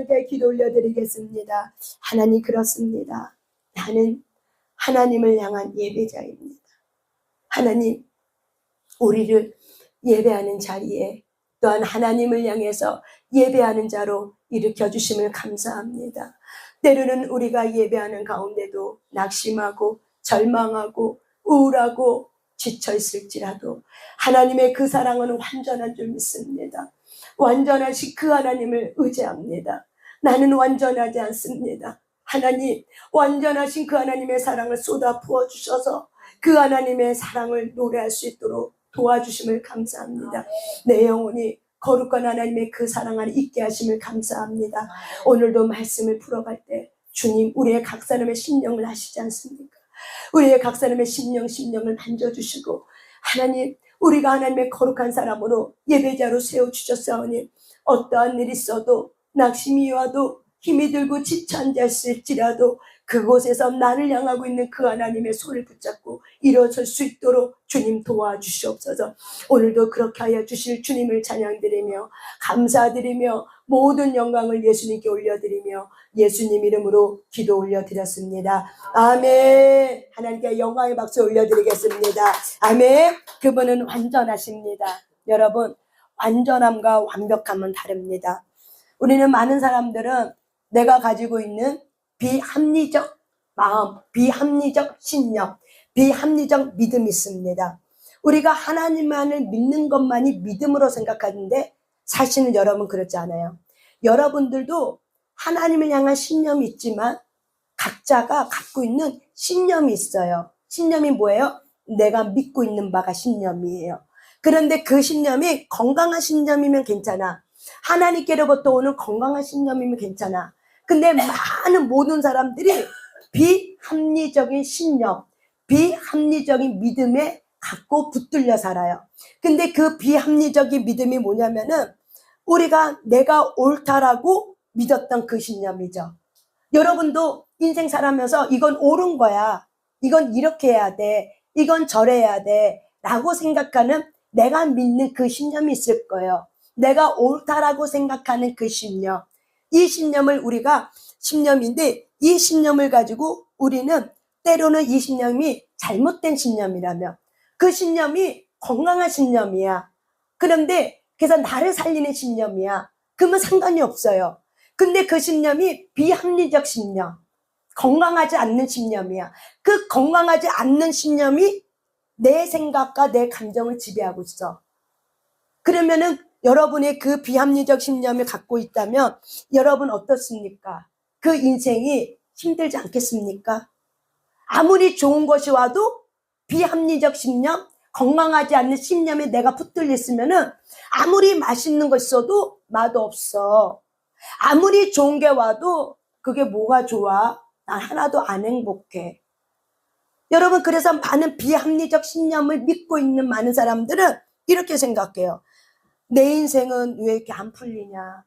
하나님께 기도 올려드리겠습니다. 하나님, 그렇습니다. 나는 하나님을 향한 예배자입니다. 하나님, 우리를 예배하는 자리에 또한 하나님을 향해서 예배하는 자로 일으켜주심을 감사합니다. 때로는 우리가 예배하는 가운데도 낙심하고 절망하고 우울하고 지쳐있을지라도 하나님의 그 사랑은 완전한 줄 믿습니다. 완전하신 그 하나님을 의지합니다. 나는 완전하지 않습니다. 하나님, 완전하신 그 하나님의 사랑을 쏟아 부어주셔서 그 하나님의 사랑을 노래할 수 있도록 도와주심을 감사합니다. 내 영혼이 거룩한 하나님의 그 사랑 안에 있게 하심을 감사합니다. 오늘도 말씀을 풀어갈 때 주님, 우리의 각 사람의 심령을 아시지 않습니까? 우리의 각 사람의 심령을 만져주시고 하나님, 우리가 하나님의 거룩한 사람으로 예배자로 세워주셨사오니 어떠한 일이 있어도 낙심이 와도 힘이 들고 지쳐 앉았을지라도 그곳에서 나를 향하고 있는 그 하나님의 손을 붙잡고 일어설 수 있도록 주님 도와주시옵소서. 오늘도 그렇게 하여 주실 주님을 찬양드리며 감사드리며 모든 영광을 예수님께 올려드리며 예수님 이름으로 기도 올려드렸습니다. 아멘. 하나님께 영광의 박수 올려드리겠습니다. 아멘. 그분은 완전하십니다. 여러분, 완전함과 완벽함은 다릅니다. 우리는 많은 사람들은 내가 가지고 있는 비합리적 마음, 비합리적 신념, 비합리적 믿음이 있습니다. 우리가 하나님만을 믿는 것만이 믿음으로 생각하는데 사실은 여러분 그렇지 않아요. 여러분들도 하나님을 향한 신념이 있지만 각자가 갖고 있는 신념이 있어요. 신념이 뭐예요? 내가 믿고 있는 바가 신념이에요. 그런데 그 신념이 건강한 신념이면 괜찮아. 하나님께로부터 오는 건강한 신념이면 괜찮아. 근데 많은 모든 사람들이 비합리적인 신념, 비합리적인 믿음에 갖고 붙들려 살아요. 근데 그 비합리적인 믿음이 뭐냐면은 우리가 내가 옳다라고 믿었던 그 신념이죠. 여러분도 인생 살아면서 이건 옳은 거야. 이건 이렇게 해야 돼. 이건 저래야 돼. 라고 생각하는 내가 믿는 그 신념이 있을 거예요. 내가 옳다라고 생각하는 그 신념. 이 신념을 우리가 신념인데 이 신념을 가지고 우리는 때로는 이 신념이 잘못된 신념이라며 그 신념이 건강한 신념이야. 그런데 그래서 나를 살리는 신념이야. 그러면 상관이 없어요. 근데 그 신념이 비합리적 신념, 건강하지 않는 신념이야. 그 건강하지 않는 신념이 내 생각과 내 감정을 지배하고 있어. 그러면은 여러분의 그 비합리적 신념을 갖고 있다면 여러분 어떻습니까? 그 인생이 힘들지 않겠습니까? 아무리 좋은 것이 와도 비합리적 신념, 건강하지 않는 신념에 내가 붙들려 있으면은 아무리 맛있는 거 있어도 맛없어. 아무리 좋은 게 와도 그게 뭐가 좋아? 난 하나도 안 행복해. 여러분, 그래서 많은 비합리적 신념을 믿고 있는 많은 사람들은 이렇게 생각해요. 내 인생은 왜 이렇게 안 풀리냐?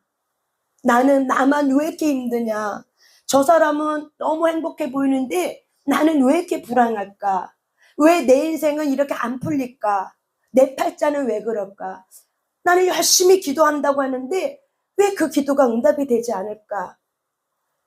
나만 왜 이렇게 힘드냐? 저 사람은 너무 행복해 보이는데 나는 왜 이렇게 불안할까? 왜 내 인생은 이렇게 안 풀릴까? 내 팔자는 왜 그럴까? 나는 열심히 기도한다고 하는데 왜 그 기도가 응답이 되지 않을까?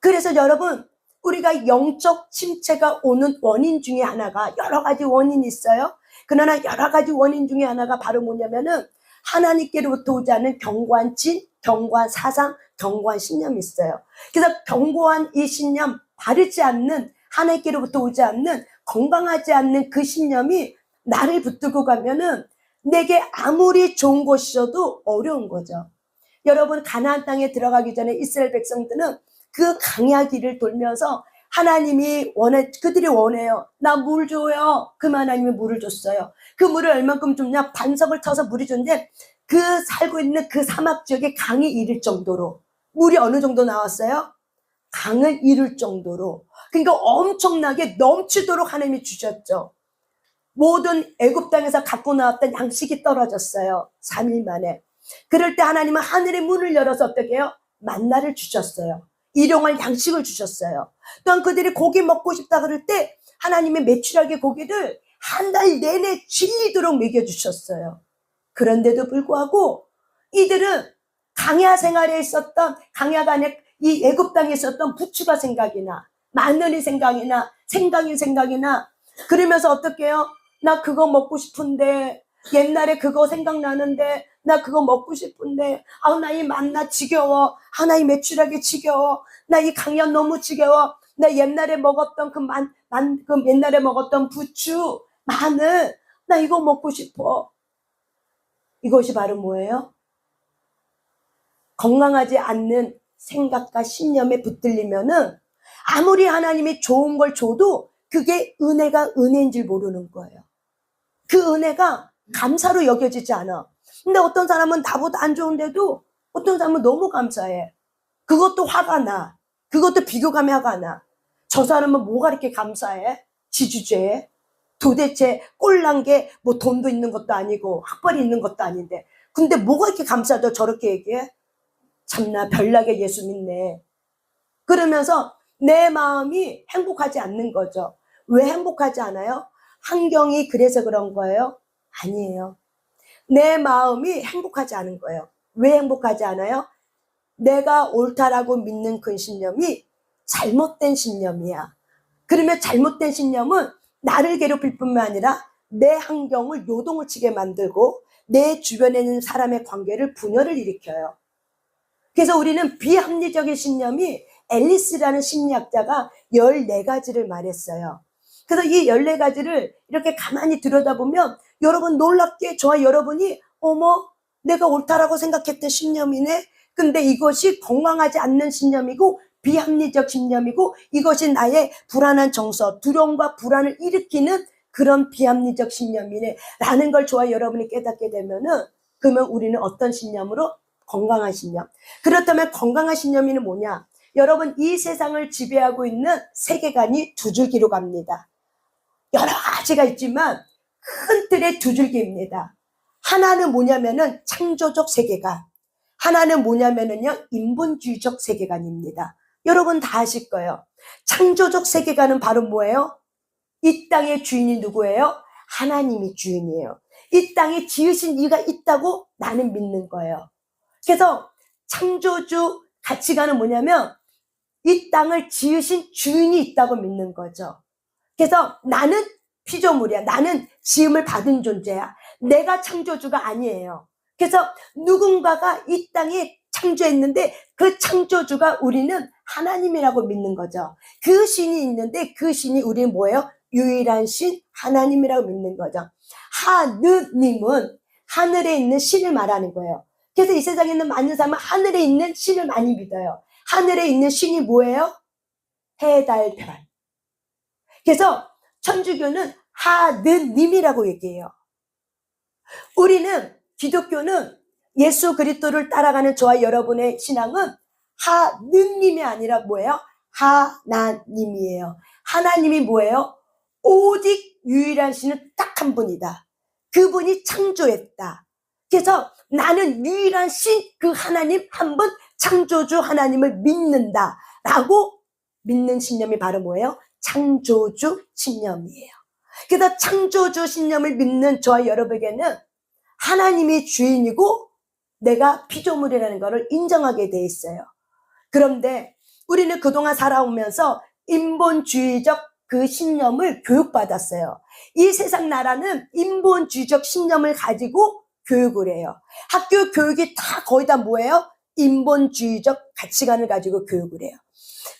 그래서 여러분, 우리가 영적 침체가 오는 원인 중에 하나가 여러 가지 원인이 있어요. 그러나 여러 가지 원인 중에 하나가 바로 뭐냐면은 하나님께로부터 오지 않은 견고한 진, 견고한 사상, 견고한 신념이 있어요. 그래서 견고한 이 신념, 바르지 않는 하나님께로부터 오지 않는 건강하지 않는 그 신념이 나를 붙들고 가면은 내게 아무리 좋은 것이어도 어려운 거죠. 여러분, 가나안 땅에 들어가기 전에 이스라엘 백성들은 그 강야 길을 돌면서 하나님이 그들이 원해요. 나 물 줘요. 그럼 하나님이 물을 줬어요. 그 물을 얼만큼 줬냐? 반석을 쳐서 물이 줬는데 그 살고 있는 그 사막 지역에 강이 이를 정도로 물이 어느 정도 나왔어요? 강을 이룰 정도로. 그러니까 엄청나게 넘치도록 하나님이 주셨죠. 모든 애굽 땅에서 갖고 나왔던 양식이 떨어졌어요. 3일 만에. 그럴 때 하나님은 하늘의 문을 열어서 어떻게 해요? 만나를 주셨어요. 일용할 양식을 주셨어요. 또한 그들이 고기 먹고 싶다 그럴 때 하나님의 메추라기 고기를 한 달 내내 질리도록 먹여주셨어요. 그런데도 불구하고 이들은 강야 생활에 있었던 강야 안에 이 애굽 땅에 있었던 부추가 생각이 나. 마늘이 생각이 나. 생각이 나. 그러면서 어떻게 해요? 나 그거 먹고 싶은데, 옛날에 그거 생각나는데, 나 그거 먹고 싶은데, 나 이 만나 지겨워. 나 이 메추라기 지겨워. 나 이 강연 너무 지겨워. 나 옛날에 먹었던 그 옛날에 먹었던 부추, 마늘, 나 이거 먹고 싶어. 이것이 바로 뭐예요? 건강하지 않는 생각과 신념에 붙들리면은 아무리 하나님이 좋은 걸 줘도 그게 은혜가 은혜인 줄 모르는 거예요. 그 은혜가 감사로 여겨지지 않아. 근데 어떤 사람은 나보다 안 좋은데도 어떤 사람은 너무 감사해. 그것도 화가 나. 그것도 비교감이 화가 나. 저 사람은 뭐가 이렇게 감사해? 지주제에? 도대체 꼴난 게 뭐 돈도 있는 것도 아니고 학벌이 있는 것도 아닌데 근데 뭐가 이렇게 감사하다고 저렇게 얘기해? 참나 별나게 예수 믿네. 그러면서 내 마음이 행복하지 않는 거죠. 왜 행복하지 않아요? 환경이 그래서 그런 거예요? 아니에요. 내 마음이 행복하지 않은 거예요. 왜 행복하지 않아요? 내가 옳다라고 믿는 그 신념이 잘못된 신념이야. 그러면 잘못된 신념은 나를 괴롭힐 뿐만 아니라 내 환경을 요동을 치게 만들고 내 주변에 있는 사람의 관계를 분열을 일으켜요. 그래서 우리는 비합리적인 신념이 앨리스라는 심리학자가 14가지를 말했어요. 그래서 이 14가지를 이렇게 가만히 들여다보면 여러분 놀랍게 저와 여러분이 어머 내가 옳다라고 생각했던 신념이네. 근데 이것이 건강하지 않는 신념이고 비합리적 신념이고 이것이 나의 불안한 정서, 두려움과 불안을 일으키는 그런 비합리적 신념이네 라는 걸 저와 여러분이 깨닫게 되면은 그러면 우리는 어떤 신념으로? 건강한 신념. 그렇다면 건강한 신념이는 뭐냐? 여러분 이 세상을 지배하고 있는 세계관이 두 줄기로 갑니다. 여러 가지가 있지만 큰 틀의 두 줄기입니다. 하나는 뭐냐면은 창조적 세계관. 하나는 뭐냐면은요 인본주의적 세계관입니다. 여러분 다 아실 거예요. 창조적 세계관은 바로 뭐예요? 이 땅의 주인이 누구예요? 하나님이 주인이에요. 이 땅에 지으신 이가 있다고 나는 믿는 거예요. 그래서 창조주 가치관은 뭐냐면 이 땅을 지으신 주인이 있다고 믿는 거죠. 그래서 나는 피조물이야. 나는 지음을 받은 존재야. 내가 창조주가 아니에요. 그래서 누군가가 이 땅에 창조했는데 그 창조주가 우리는 하나님이라고 믿는 거죠. 그 신이 있는데 그 신이 우리는 뭐예요? 유일한 신 하나님이라고 믿는 거죠. 하느님은 하늘에 있는 신을 말하는 거예요. 그래서 이 세상에 있는 많은 사람은 하늘에 있는 신을 많이 믿어요. 하늘에 있는 신이 뭐예요? 해, 달, 별. 그래서 천주교는 하느님이라고 얘기해요. 우리는 기독교는 예수 그리스도를 따라가는 저와 여러분의 신앙은 하느님이 아니라 뭐예요? 하나님이에요. 하나님이 뭐예요? 오직 유일한 신은 딱 한 분이다. 그분이 창조했다. 그래서 나는 유일한 신, 그 하나님 한 분, 창조주 하나님을 믿는다. 라고 믿는 신념이 바로 뭐예요? 창조주 신념이에요. 그래서 창조주 신념을 믿는 저와 여러분에게는 하나님이 주인이고 내가 피조물이라는 것을 인정하게 돼 있어요. 그런데 우리는 그동안 살아오면서 인본주의적 그 신념을 교육받았어요. 이 세상 나라는 인본주의적 신념을 가지고 교육을 해요. 학교 교육이 다 거의 다 뭐예요? 인본주의적 가치관을 가지고 교육을 해요.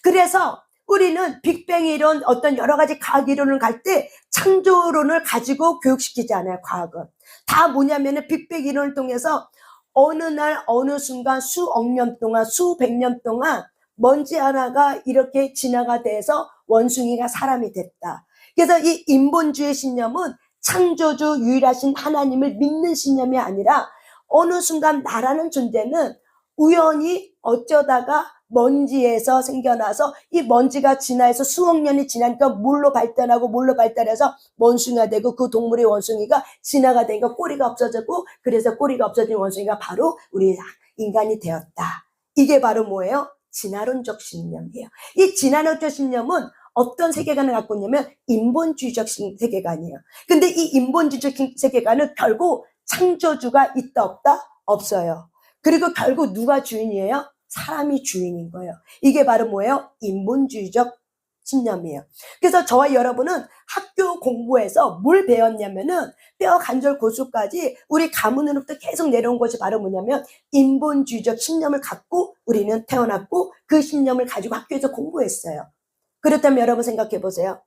그래서 우리는 빅뱅 이론 어떤 여러 가지 과학 이론을 갈 때 창조론을 가지고 교육시키지 않아요. 과학은. 다 뭐냐면은 빅뱅 이론을 통해서 어느 날 어느 순간 수억 년 동안 수백 년 동안 먼지 하나가 이렇게 진화가 돼서 원숭이가 사람이 됐다. 그래서 이 인본주의 신념은 창조주 유일하신 하나님을 믿는 신념이 아니라 어느 순간 나라는 존재는 우연히 어쩌다가 먼지에서 생겨나서 이 먼지가 진화해서 수억 년이 지나니까 물로 발달해서 원숭이가 되고 그 동물의 원숭이가 진화가 되니까 꼬리가 없어졌고 그래서 꼬리가 없어진 원숭이가 바로 우리 인간이 되었다. 이게 바로 뭐예요? 진화론적 신념이에요. 이 진화론적 신념은 어떤 세계관을 갖고 있냐면 인본주의적 세계관이에요. 근데 이 인본주의적 세계관은 결국 창조주가 있다 없다? 없어요. 그리고 결국 누가 주인이에요? 사람이 주인인 거예요. 이게 바로 뭐예요? 인본주의적 신념이에요. 그래서 저와 여러분은 학교 공부에서 뭘 배웠냐면은 뼈 관절 고수까지 우리 가문으로부터 계속 내려온 것이 바로 뭐냐면 인본주의적 신념을 갖고 우리는 태어났고 그 신념을 가지고 학교에서 공부했어요. 그렇다면 여러분 생각해 보세요.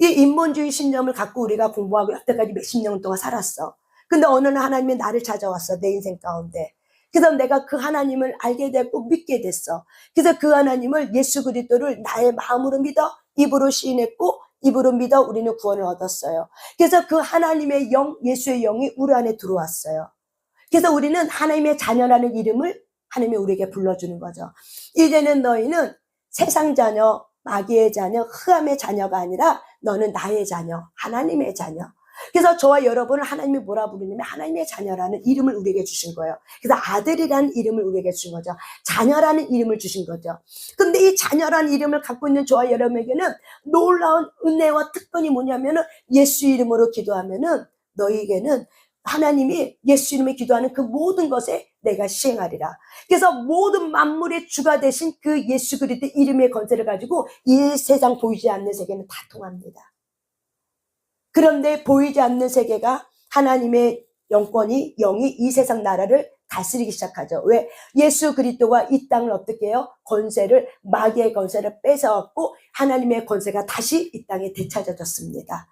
이 인본주의 신념을 갖고 우리가 공부하고 여태까지 몇십 년 동안 살았어. 근데 어느 날 하나님이 나를 찾아왔어. 내 인생 가운데. 그래서 내가 그 하나님을 알게 됐고 믿게 됐어. 그래서 그 하나님을 예수 그리스도를 나의 마음으로 믿어 입으로 시인했고 입으로 믿어 우리는 구원을 얻었어요. 그래서 그 하나님의 영, 예수의 영이 우리 안에 들어왔어요. 그래서 우리는 하나님의 자녀라는 이름을 하나님이 우리에게 불러주는 거죠. 이제는 너희는 세상 자녀, 마귀의 자녀, 흑암의 자녀가 아니라 너는 나의 자녀, 하나님의 자녀. 그래서 저와 여러분을 하나님이 뭐라 부르냐면 하나님의 자녀라는 이름을 우리에게 주신 거예요. 그래서 아들이라는 이름을 우리에게 주신 거죠. 자녀라는 이름을 주신 거죠. 근데 이 자녀라는 이름을 갖고 있는 저와 여러분에게는 놀라운 은혜와 특권이 뭐냐면은 예수 이름으로 기도하면은 너희에게는 하나님이 예수 이름에 기도하는 그 모든 것에 내가 시행하리라. 그래서 모든 만물의 주가 되신 그 예수 그리스도 이름의 권세를 가지고 이 세상 보이지 않는 세계는 다 통합니다. 그런데 보이지 않는 세계가 하나님의 영권이 영이 이 세상 나라를 다스리기 시작하죠. 왜? 예수 그리스도가 이 땅을 어떻게 해요? 권세를 마귀의 권세를 뺏어왔고 하나님의 권세가 다시 이 땅에 되찾아졌습니다.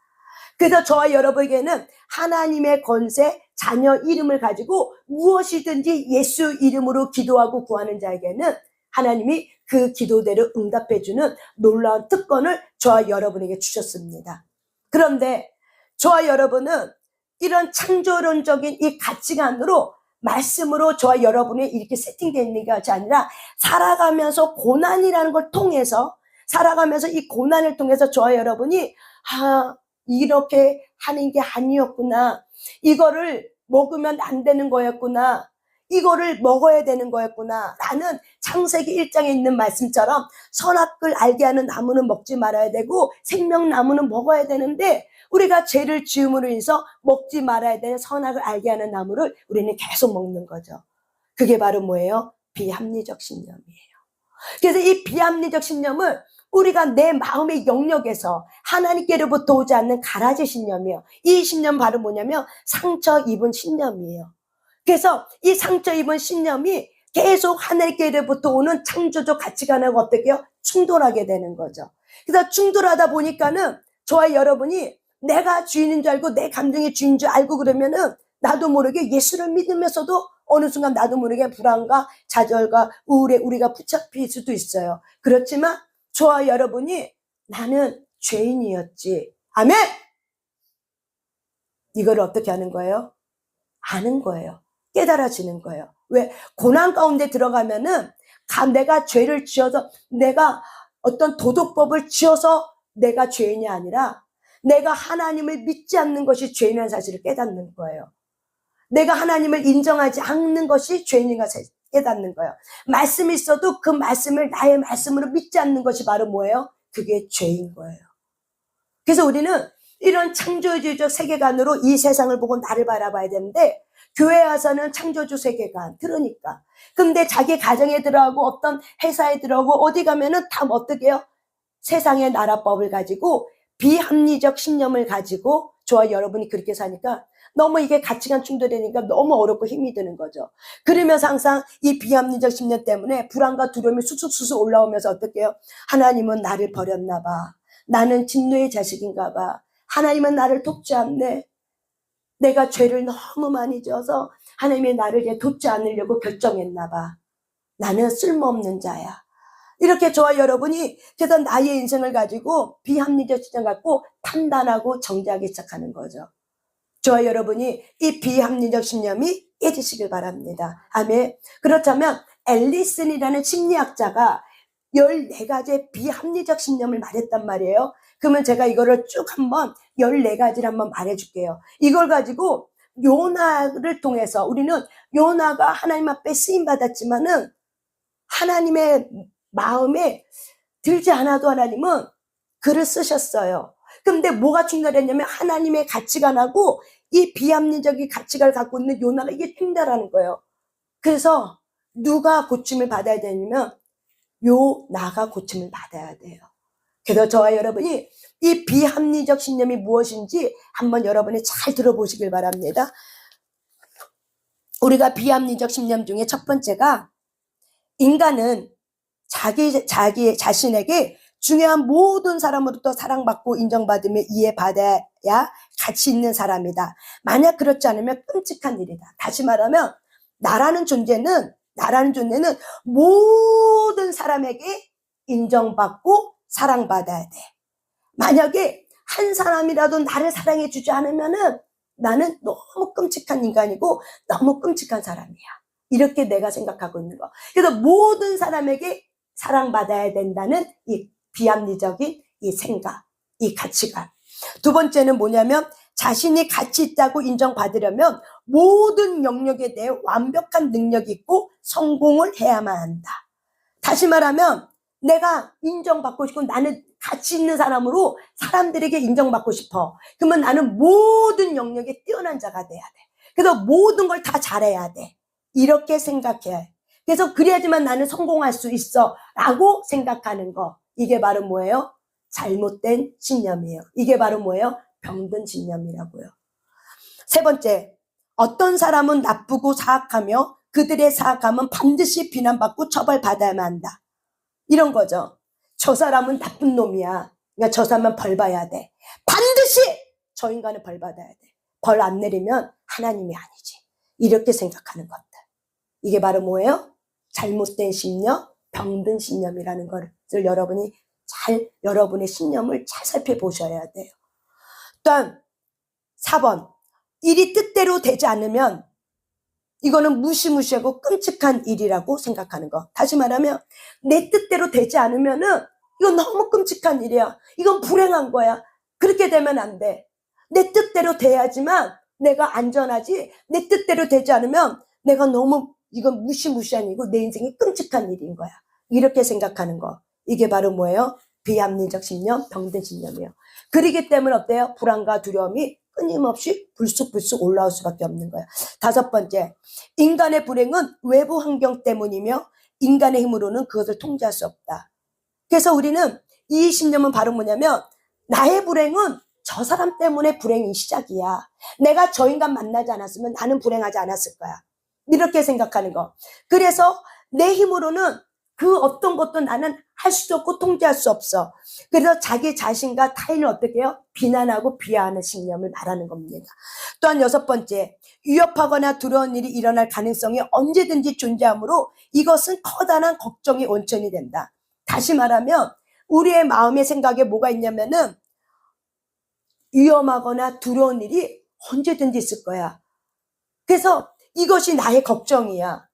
그래서 저와 여러분에게는 하나님의 권세, 자녀 이름을 가지고 무엇이든지 예수 이름으로 기도하고 구하는 자에게는 하나님이 그 기도대로 응답해주는 놀라운 특권을 저와 여러분에게 주셨습니다. 그런데 저와 여러분은 이런 창조론적인 이 가치관으로 말씀으로 저와 여러분이 이렇게 세팅되어 있는 것이 아니라 살아가면서 고난이라는 걸 통해서 살아가면서 이 고난을 통해서 저와 여러분이 이렇게 하는 게 아니었구나. 이거를 먹으면 안 되는 거였구나. 이거를 먹어야 되는 거였구나. 라는 창세기 1장에 있는 말씀처럼 선악을 알게 하는 나무는 먹지 말아야 되고 생명나무는 먹어야 되는데 우리가 죄를 지음으로 인해서 먹지 말아야 되는 선악을 알게 하는 나무를 우리는 계속 먹는 거죠. 그게 바로 뭐예요? 비합리적 신념이에요. 그래서 이 비합리적 신념을 우리가 내 마음의 영역에서 하나님께로부터 오지 않는 가라지 신념이에요. 이 신념 바로 뭐냐면 상처 입은 신념이에요. 그래서 이 상처 입은 신념이 계속 하나님께로부터 오는 창조적 가치관하고 어떻게 해요? 충돌하게 되는 거죠. 그래서 충돌하다 보니까는 저와 여러분이 내가 주인인 줄 알고 내 감정의 주인인 줄 알고 그러면은 나도 모르게 예수를 믿으면서도 어느 순간 나도 모르게 불안과 좌절과 우울에 우리가 붙잡힐 수도 있어요. 그렇지만 저와 여러분이 나는 죄인이었지. 아멘! 이걸 어떻게 하는 거예요? 아는 거예요. 깨달아지는 거예요. 왜? 고난 가운데 들어가면은 내가 죄를 지어서 내가 어떤 도덕법을 지어서 내가 죄인이 아니라 내가 하나님을 믿지 않는 것이 죄인이라는 사실을 깨닫는 거예요. 내가 하나님을 인정하지 않는 것이 죄인인 것을 깨닫는 거예요. 말씀이 있어도 그 말씀을 나의 말씀으로 믿지 않는 것이 바로 뭐예요? 그게 죄인 거예요. 그래서 우리는 이런 창조주의적 세계관으로 이 세상을 보고 나를 바라봐야 되는데 교회 와서는 창조주 세계관 들으니까 근데 자기 가정에 들어가고 어떤 회사에 들어가고 어디 가면은 다 어떻게 해요? 세상의 나라법을 가지고 비합리적 신념을 가지고 저와 여러분이 그렇게 사니까 너무 이게 가치관 충돌되니까 너무 어렵고 힘이 드는 거죠. 그러면서 항상 이 비합리적 신념 때문에 불안과 두려움이 쑥쑥쑥 올라오면서 어떻게 해요? 하나님은 나를 버렸나 봐. 나는 진노의 자식인가 봐. 하나님은 나를 돕지 않네. 내가 죄를 너무 많이 지어서 하나님이 나를 이제 돕지 않으려고 결정했나 봐. 나는 쓸모없는 자야. 이렇게 저와 여러분이 그래서 나의 인생을 가지고 비합리적 신념 갖고 판단하고 정죄하기 시작하는 거죠. 저와 여러분이 이 비합리적 신념이 깨지시길 바랍니다. 아멘. 그렇다면 앨리슨이라는 심리학자가 14가지의 비합리적 신념을 말했단 말이에요. 그러면 제가 이거를 쭉 한번 14가지를 한번 말해줄게요. 이걸 가지고 요나를 통해서 우리는 요나가 하나님 앞에 쓰임받았지만은 하나님의 마음에 들지 않아도 하나님은 글을 쓰셨어요. 그런데 뭐가 충돌했냐면 하나님의 가치관하고 이 비합리적인 가치관을 갖고 있는 요나가 이게 충돌하는 거예요. 그래서 누가 고침을 받아야 되냐면 나가 고침을 받아야 돼요. 그래서 저와 여러분이 이 비합리적 신념이 무엇인지 한번 여러분이 잘 들어보시길 바랍니다. 우리가 비합리적 신념 중에 첫 번째가 인간은 자기 자신에게 중요한 모든 사람으로부터 사랑받고 인정받으며 이해받아야 가치 있는 사람이다. 만약 그렇지 않으면 끔찍한 일이다. 다시 말하면 나라는 존재는 모든 사람에게 인정받고 사랑받아야 돼. 만약에 한 사람이라도 나를 사랑해 주지 않으면은 나는 너무 끔찍한 인간이고 너무 끔찍한 사람이야. 이렇게 내가 생각하고 있는 거. 그래서 모든 사람에게 사랑받아야 된다는 이 비합리적인 이 생각, 이 가치관. 두 번째는 뭐냐면 자신이 가치 있다고 인정받으려면 모든 영역에 대해 완벽한 능력이 있고 성공을 해야만 한다. 다시 말하면 내가 인정받고 싶고 나는 가치 있는 사람으로 사람들에게 인정받고 싶어. 그러면 나는 모든 영역에 뛰어난 자가 돼야 돼. 그래서 모든 걸 다 잘해야 돼. 이렇게 생각해야 해. 그래서 그래야지만 나는 성공할 수 있어 라고 생각하는 거. 이게 바로 뭐예요? 잘못된 신념이에요. 이게 바로 뭐예요? 병든 신념이라고요. 세 번째, 어떤 사람은 나쁘고 사악하며 그들의 사악함은 반드시 비난받고 처벌받아야만 한다. 이런 거죠. 저 사람은 나쁜 놈이야. 그러니까 저 사람은 벌 받아야 돼. 반드시 저 인간은 벌 받아야 돼. 벌 안 내리면 하나님이 아니지. 이렇게 생각하는 것들. 이게 바로 뭐예요? 잘못된 신념, 병든 신념이라는 것을 여러분의 신념을 잘 살펴보셔야 돼요. 또한 4번, 일이 뜻대로 되지 않으면 이거는 무시무시하고 끔찍한 일이라고 생각하는 거. 다시 말하면 내 뜻대로 되지 않으면은 이건 너무 끔찍한 일이야. 이건 불행한 거야. 그렇게 되면 안 돼. 내 뜻대로 돼야지만 내가 안전하지. 내 뜻대로 되지 않으면 내가 너무 이건 무시무시한 일이고 내 인생이 끔찍한 일인 거야. 이렇게 생각하는 거. 이게 바로 뭐예요? 비합리적 신념, 병든 신념이에요. 그러기 때문에 어때요? 불안과 두려움이 끊임없이 불쑥불쑥 올라올 수밖에 없는 거예요. 5번째, 인간의 불행은 외부 환경 때문이며 인간의 힘으로는 그것을 통제할 수 없다. 그래서 우리는 이 신념은 바로 뭐냐면 나의 불행은 저 사람 때문에 불행이 시작이야. 내가 저 인간 만나지 않았으면 나는 불행하지 않았을 거야. 이렇게 생각하는 거. 그래서 내 힘으로는 그 어떤 것도 나는 할 수도 없고 통제할 수 없어. 그래서 자기 자신과 타인을 어떻게 해요? 비난하고 비하하는 신념을 말하는 겁니다. 또한 6번째, 위협하거나 두려운 일이 일어날 가능성이 언제든지 존재하므로 이것은 커다란 걱정의 원천이 된다. 다시 말하면 우리의 마음의 생각에 뭐가 있냐면은 위험하거나 두려운 일이 언제든지 있을 거야. 그래서 이것이 나의 걱정이야.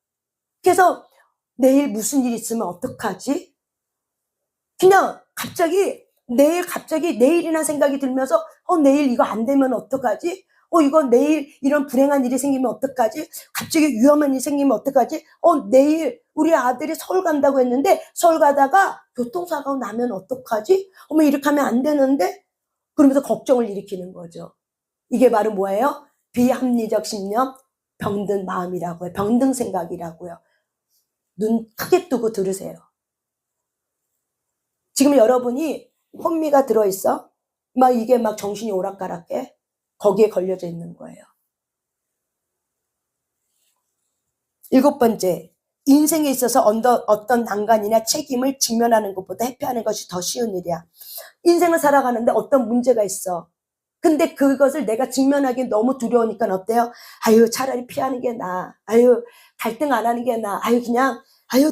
그래서 내일 무슨 일이 있으면 어떡하지? 그냥 갑자기 내일이나 생각이 들면서 내일 이거 안 되면 어떡하지? 이거 내일 이런 불행한 일이 생기면 어떡하지? 갑자기 위험한 일이 생기면 어떡하지? 내일 우리 아들이 서울 간다고 했는데 서울 가다가 교통사고 나면 어떡하지? 이렇게 하면 안 되는데? 그러면서 걱정을 일으키는 거죠. 이게 바로 뭐예요? 비합리적 신념, 병든 마음이라고요. 병든 생각이라고요. 눈 크게 뜨고 들으세요. 지금 여러분이 혼미가 들어있어? 이게 정신이 오락가락해? 거기에 걸려져 있는 거예요. 7번째, 인생에 있어서 어떤 난관이나 책임을 직면하는 것보다 회피하는 것이 더 쉬운 일이야. 인생을 살아가는데 어떤 문제가 있어. 근데 그것을 내가 직면하기 너무 두려우니까 어때요? 차라리 피하는 게 나아. 갈등 안 하는 게 나아. 그냥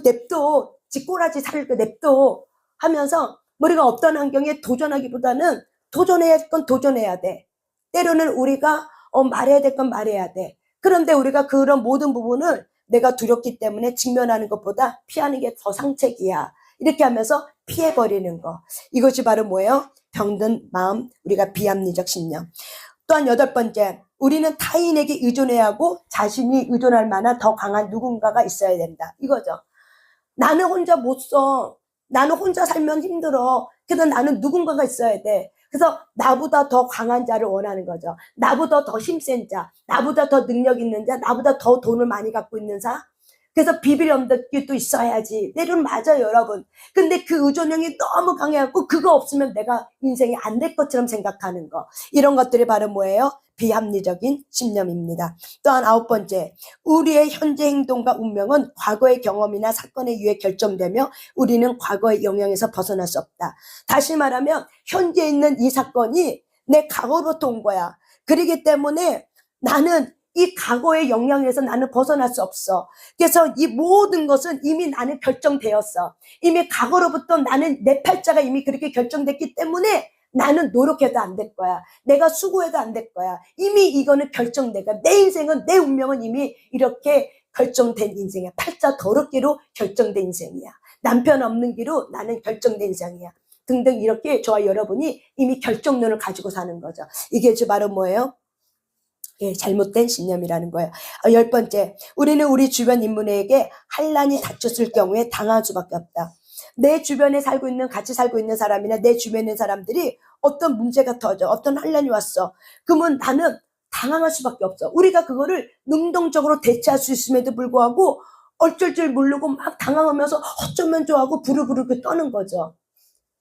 냅둬. 쥐꼬라지 살을 냅둬. 하면서 우리가 어떤 환경에 도전하기보다는 도전해야 할 건 도전해야 돼. 때로는 우리가 말해야 될 건 말해야 돼. 그런데 우리가 그런 모든 부분을 내가 두렵기 때문에 직면하는 것보다 피하는 게 더 상책이야. 이렇게 하면서 피해버리는 거. 이것이 바로 뭐예요? 병든 마음, 우리가 비합리적 신념. 또한 8번째, 우리는 타인에게 의존해야 하고 자신이 의존할 만한 더 강한 누군가가 있어야 된다. 이거죠. 나는 혼자 못 써. 나는 혼자 살면 힘들어. 그래서 나는 누군가가 있어야 돼. 그래서 나보다 더 강한 자를 원하는 거죠. 나보다 더 힘센 자, 나보다 더 능력 있는 자, 나보다 더 돈을 많이 갖고 있는 자. 그래서 비빌 언덕도 있어야지. 때로는 맞아요, 여러분. 근데 그 의존형이 너무 강해갖고 그거 없으면 내가 인생이 안 될 것처럼 생각하는 거. 이런 것들이 바로 뭐예요? 비합리적인 신념입니다. 또한 9번째, 우리의 현재 행동과 운명은 과거의 경험이나 사건에 의해 결정되며 우리는 과거의 영향에서 벗어날 수 없다. 다시 말하면 현재 있는 이 사건이 내 과거로부터 온 거야. 그렇기 때문에 나는 이 과거의 영향에서 나는 벗어날 수 없어. 그래서 이 모든 것은 이미 나는 결정되었어. 이미 과거로부터 나는 내 팔자가 이미 그렇게 결정됐기 때문에 나는 노력해도 안 될 거야. 내가 수고해도 안 될 거야. 이미 이거는 결정돼가. 내 인생은, 내 운명은 이미 이렇게 결정된 인생이야. 팔자 더럽기로 결정된 인생이야. 남편 없는 기로 나는 결정된 인생이야. 등등 이렇게 저와 여러분이 이미 결정론을 가지고 사는 거죠. 이게 바로 뭐예요? 예, 잘못된 신념이라는 거예요. 10번째, 우리는 우리 주변 인물에게 환난이 닥쳤을 경우에 당할 수밖에 없다. 내 주변에 같이 살고 있는 사람이나 내 주변에 있는 사람들이 어떤 문제가 터져, 어떤 환난이 왔어. 그러면 나는 당황할 수밖에 없어. 우리가 그거를 능동적으로 대처할 수 있음에도 불구하고 어쩔 줄 모르고 막 당황하면서 어쩌면 좋아하고 부르부르 떠는 거죠.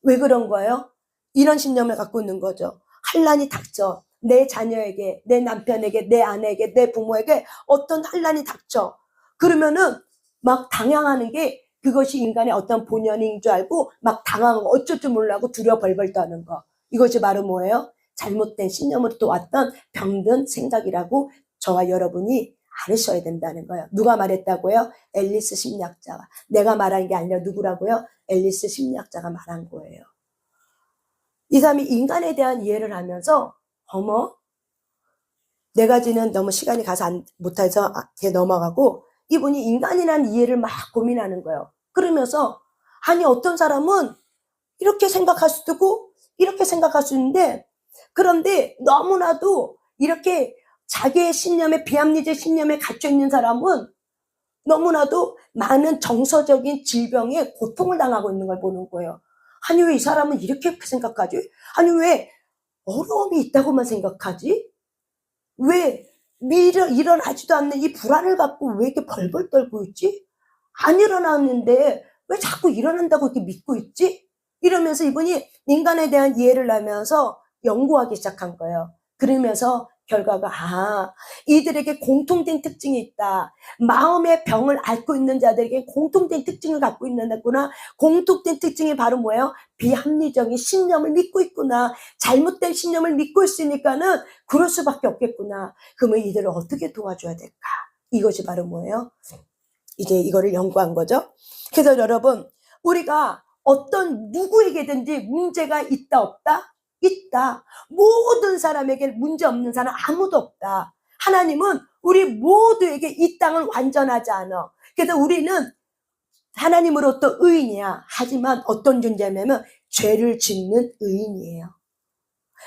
왜 그런 거예요? 이런 신념을 갖고 있는 거죠. 환난이 닥쳐. 내 자녀에게, 내 남편에게, 내 아내에게, 내 부모에게 어떤 환난이 닥쳐. 그러면은 막 당황하는 게 그것이 인간의 어떤 본연인 줄 알고 막 당황하고 어쩔 줄 몰라고 두려워 벌벌 떠는 거. 이것이 바로 뭐예요? 잘못된 신념으로 또 왔던 병든 생각이라고 저와 여러분이 알으셔야 된다는 거예요. 누가 말했다고요? 앨리스 심리학자가. 내가 말한 게 아니라 누구라고요? 앨리스 심리학자가 말한 거예요. 이 사람이 인간에 대한 이해를 하면서 어머, 네 가지는 너무 시간이 가서 못해서 넘어가고 이분이 인간이라는 이해를 막 고민하는 거예요. 그러면서 아니 어떤 사람은 이렇게 생각할 수도 있고 이렇게 생각할 수 있는데 그런데 너무나도 이렇게 자기의 신념에 비합리적 신념에 갇혀있는 사람은 너무나도 많은 정서적인 질병에 고통을 당하고 있는 걸 보는 거예요. 아니 왜 이 사람은 이렇게 생각하지? 아니 왜 어려움이 있다고만 생각하지? 왜 일어나지도 않는 이 불안을 갖고 왜 이렇게 벌벌 떨고 있지? 안 일어났는데 왜 자꾸 일어난다고 이렇게 믿고 있지? 이러면서 이분이 인간에 대한 이해를 하면서 연구하기 시작한 거예요. 그러면서 결과가 이들에게 공통된 특징이 있다. 마음의 병을 앓고 있는 자들에게 공통된 특징을 갖고 있는구나. 공통된 특징이 바로 뭐예요? 비합리적인 신념을 믿고 있구나. 잘못된 신념을 믿고 있으니까는 그럴 수밖에 없겠구나. 그러면 이들을 어떻게 도와줘야 될까? 이것이 바로 뭐예요? 이제 이거를 연구한 거죠. 그래서 여러분, 우리가 어떤 누구에게든지 문제가 있다 없다? 있다. 모든 사람에게 문제 없는 사람 아무도 없다. 하나님은 우리 모두에게 이 땅은 완전하지 않아. 그래서 우리는 하나님으로부터 의인이야. 하지만 어떤 존재냐면 죄를 짓는 의인이에요.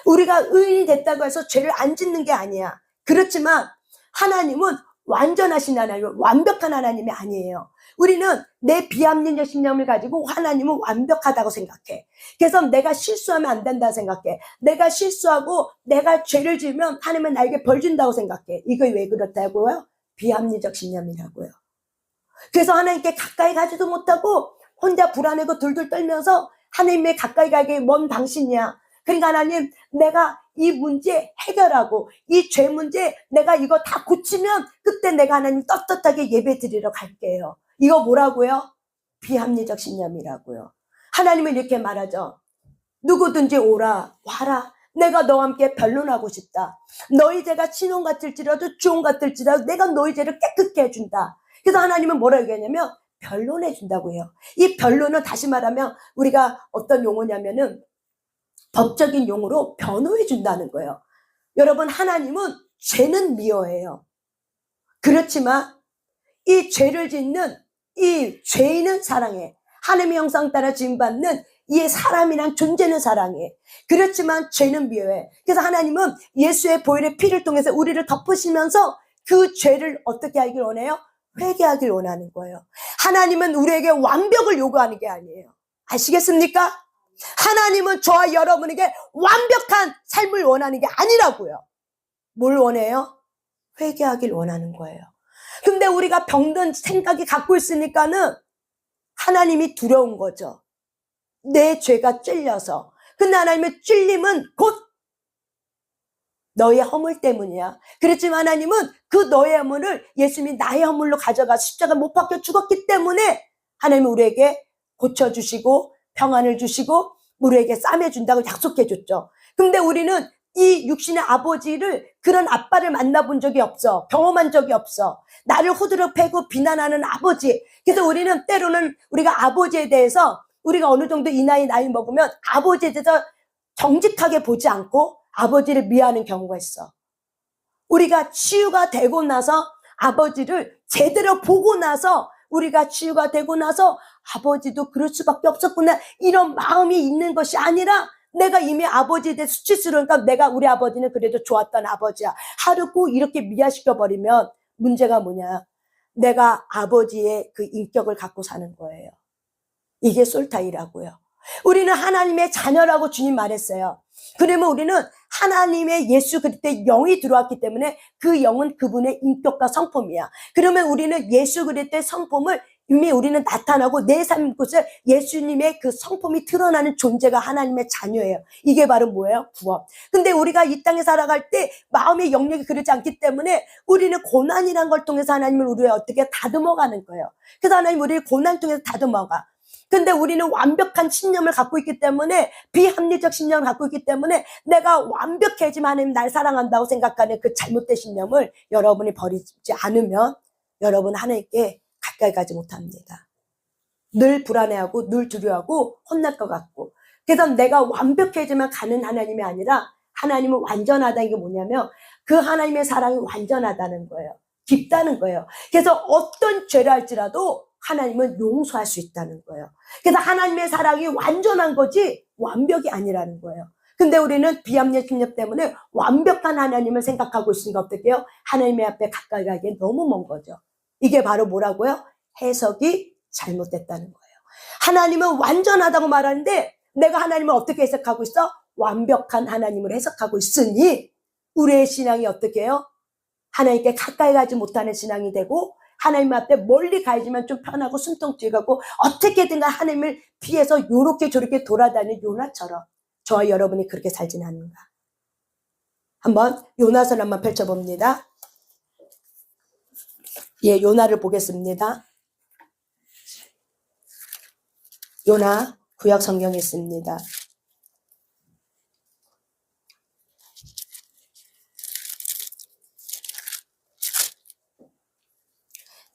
우리가 의인이 됐다고 해서 죄를 안 짓는 게 아니야. 그렇지만 하나님은 완전하신 하나님, 완벽한 하나님이 아니에요. 우리는 내 비합리적 신념을 가지고 하나님은 완벽하다고 생각해. 그래서 내가 실수하면 안 된다고 생각해. 내가 실수하고 내가 죄를 지으면 하나님은 나에게 벌 준다고 생각해. 이거 왜 그렇다고요? 비합리적 신념이라고요. 그래서 하나님께 가까이 가지도 못하고 혼자 불안하고 둘둘 떨면서 하나님의 가까이 가기 먼 당신이야. 그러니까 하나님, 내가 이 문제 해결하고 이 죄 문제 내가 이거 다 고치면 그때 내가 하나님 떳떳하게 예배 드리러 갈게요. 이거 뭐라고요? 비합리적 신념이라고요. 하나님은 이렇게 말하죠. 누구든지 오라 와라. 내가 너와 함께 변론하고 싶다. 너희 죄가 신혼 같을지라도 주혼 같을지라도 내가 너희 죄를 깨끗게 해준다. 그래서 하나님은 뭐라 얘기하냐면 변론해 준다고 해요. 이 변론은 다시 말하면 우리가 어떤 용어냐면은 법적인 용어로 변호해 준다는 거예요. 여러분, 하나님은 죄는 미워해요. 그렇지만 이 죄를 짓는 이 죄인은 사랑해. 하나님의 형상 따라 지음받는 이 사람이란 존재는 사랑해. 그렇지만 죄는 미워해. 그래서 하나님은 예수의 보혈의 피를 통해서 우리를 덮으시면서 그 죄를 어떻게 하길 원해요? 회개하길 원하는 거예요. 하나님은 우리에게 완벽을 요구하는 게 아니에요. 아시겠습니까? 하나님은 저와 여러분에게 완벽한 삶을 원하는 게 아니라고요. 뭘 원해요? 회개하길 원하는 거예요. 근데 우리가 병든 생각이 갖고 있으니까는 하나님이 두려운 거죠. 내 죄가 찔려서. 근데 하나님의 찔림은 곧 너의 허물 때문이야. 그렇지만 하나님은 그 너의 허물을 예수님이 나의 허물로 가져가 십자가 못 박혀 죽었기 때문에 하나님은 우리에게 고쳐주시고 평안을 주시고 우리에게 싸매준다고 약속해줬죠. 근데 우리는 이 육신의 아버지를, 그런 아빠를 만나본 적이 없어. 경험한 적이 없어. 나를 후드려 패고 비난하는 아버지. 그래서 우리는 때로는 우리가 아버지에 대해서, 우리가 어느 정도 이 나이 먹으면 아버지에 대해서 정직하게 보지 않고 아버지를 미워하는 경우가 있어. 우리가 치유가 되고 나서 아버지를 제대로 보고 나서, 우리가 치유가 되고 나서 아버지도 그럴 수밖에 없었구나, 이런 마음이 있는 것이 아니라, 내가 이미 아버지에 대해 수치스러우니까 내가 우리 아버지는 그래도 좋았던 아버지야 하루 꼭 이렇게 미화시켜버리면 문제가 뭐냐, 내가 아버지의 그 인격을 갖고 사는 거예요. 이게 솔타이라고요. 우리는 하나님의 자녀라고 주님 말했어요. 그러면 우리는 하나님의 예수 그리스도의 영이 들어왔기 때문에 그 영은 그분의 인격과 성품이야. 그러면 우리는 예수 그리스도의 성품을 이미 우리는 나타나고 내 삶 곳에 예수님의 그 성품이 드러나는 존재가 하나님의 자녀예요. 이게 바로 뭐예요? 구원. 근데 우리가 이 땅에 살아갈 때 마음의 영역이 그러지 않기 때문에 우리는 고난이라는 걸 통해서 하나님을 우리를 어떻게 다듬어가는 거예요. 그래서 하나님 우리를 고난 통해서 다듬어가. 근데 우리는 완벽한 신념을 갖고 있기 때문에, 비합리적 신념을 갖고 있기 때문에 내가 완벽해지만 하나님 날 사랑한다고 생각하는 그 잘못된 신념을 여러분이 버리지 않으면 여러분 하나님께 가까이 가지 못합니다. 늘 불안해하고 늘 두려워하고 혼날 것 같고. 그래서 내가 완벽해지만 가는 하나님이 아니라 하나님은 완전하다는 게 뭐냐면 그 하나님의 사랑이 완전하다는 거예요. 깊다는 거예요. 그래서 어떤 죄를 할지라도 하나님은 용서할 수 있다는 거예요. 그래서 하나님의 사랑이 완전한 거지 완벽이 아니라는 거예요. 근데 우리는 비합리적 신념 때문에 완벽한 하나님을 생각하고 있으니까 어떻게 해요? 하나님의 앞에 가까이 가기엔 너무 먼 거죠. 이게 바로 뭐라고요? 해석이 잘못됐다는 거예요. 하나님은 완전하다고 말하는데 내가 하나님을 어떻게 해석하고 있어? 완벽한 하나님을 해석하고 있으니 우리의 신앙이 어떻게 해요? 하나님께 가까이 가지 못하는 신앙이 되고, 하나님 앞에 멀리 가야지만 좀 편하고 숨통쥐고 어떻게든 하나님을 피해서 요렇게 저렇게 돌아다니는 요나처럼 저와 여러분이 그렇게 살진 않는가. 한번 요나서를 한번 펼쳐봅니다. 예, 요나를 보겠습니다. 요나 구약 성경에 있습니다.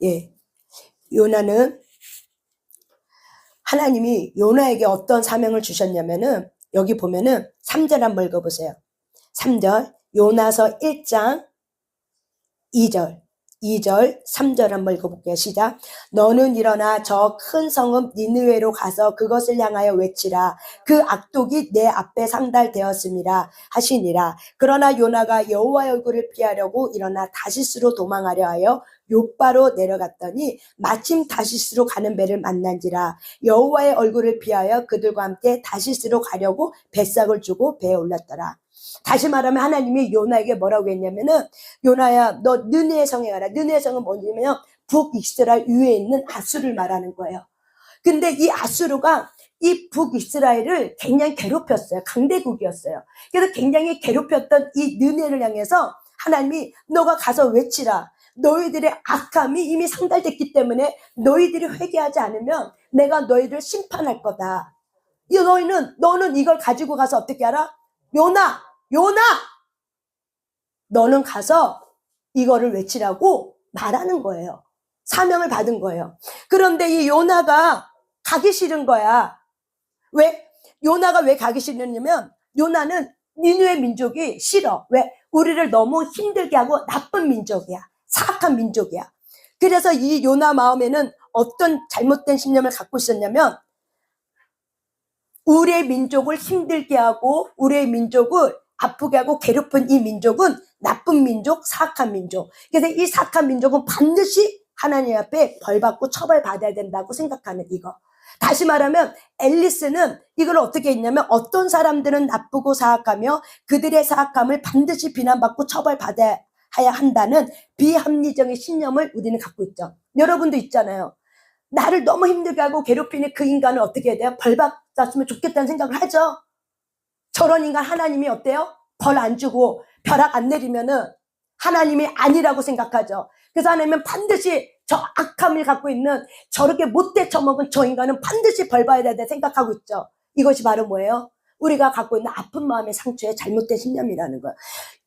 예, 요나는 하나님이 요나에게 어떤 사명을 주셨냐면은 여기 보면은 3절 한번 읽어보세요. 3절 요나서 1장 2절 3절 한번 읽어볼게요. 시작. 너는 일어나 저 큰 성읍 니느웨로 가서 그것을 향하여 외치라. 그 악독이 내 앞에 상달되었음이라 하시니라. 그러나 요나가 여호와의 얼굴을 피하려고 일어나 다시스로 도망하려 하여 욥바로 내려갔더니 마침 다시스로 가는 배를 만난지라. 여호와의 얼굴을 피하여 그들과 함께 다시스로 가려고 뱃삭을 주고 배에 올랐더라. 다시 말하면 하나님이 요나에게 뭐라고 했냐면은, 요나야 너 느느웨 성에 가라. 느느웨 성은 뭐냐면 북이스라엘 위에 있는 아수르를 말하는 거예요. 근데 이 아수르가 이 북이스라엘을 굉장히 괴롭혔어요. 강대국이었어요. 그래서 굉장히 괴롭혔던 이 느느웨를 향해서 하나님이 너가 가서 외치라. 너희들의 악함이 이미 상달됐기 때문에 너희들이 회개하지 않으면 내가 너희를 심판할 거다. 너는 이걸 가지고 가서 어떻게 하라? 요나 너는 가서 이거를 외치라고 말하는 거예요. 사명을 받은 거예요. 그런데 이 요나가 가기 싫은 거야. 왜? 요나가 왜 가기 싫냐면 요나는 니느웨 민족이 싫어. 왜? 우리를 너무 힘들게 하고 나쁜 민족이야. 사악한 민족이야. 그래서 이 요나 마음에는 어떤 잘못된 신념을 갖고 있었냐면 우리의 민족을 힘들게 하고 우리의 민족을 아프게 하고 괴롭힌 이 민족은 나쁜 민족, 사악한 민족. 그래서 이 사악한 민족은 반드시 하나님 앞에 벌받고 처벌받아야 된다고 생각하는 이거. 다시 말하면 앨리스는 이걸 어떻게 했냐면 어떤 사람들은 나쁘고 사악하며 그들의 사악함을 반드시 비난받고 처벌받아야 한다는 비합리적인 신념을 우리는 갖고 있죠. 여러분도 있잖아요. 나를 너무 힘들게 하고 괴롭히는 그 인간을 어떻게 해야 돼요? 벌 받았으면 좋겠다는 생각을 하죠. 저런 인간 하나님이 어때요? 벌 안 주고 벼락 안 내리면은 하나님이 아니라고 생각하죠. 그래서 하나님은 반드시 저 악함을 갖고 있는 저렇게 못돼 처먹은 저 인간은 반드시 벌 받아야 돼 생각하고 있죠. 이것이 바로 뭐예요? 우리가 갖고 있는 아픈 마음의 상처에 잘못된 신념이라는 거예요.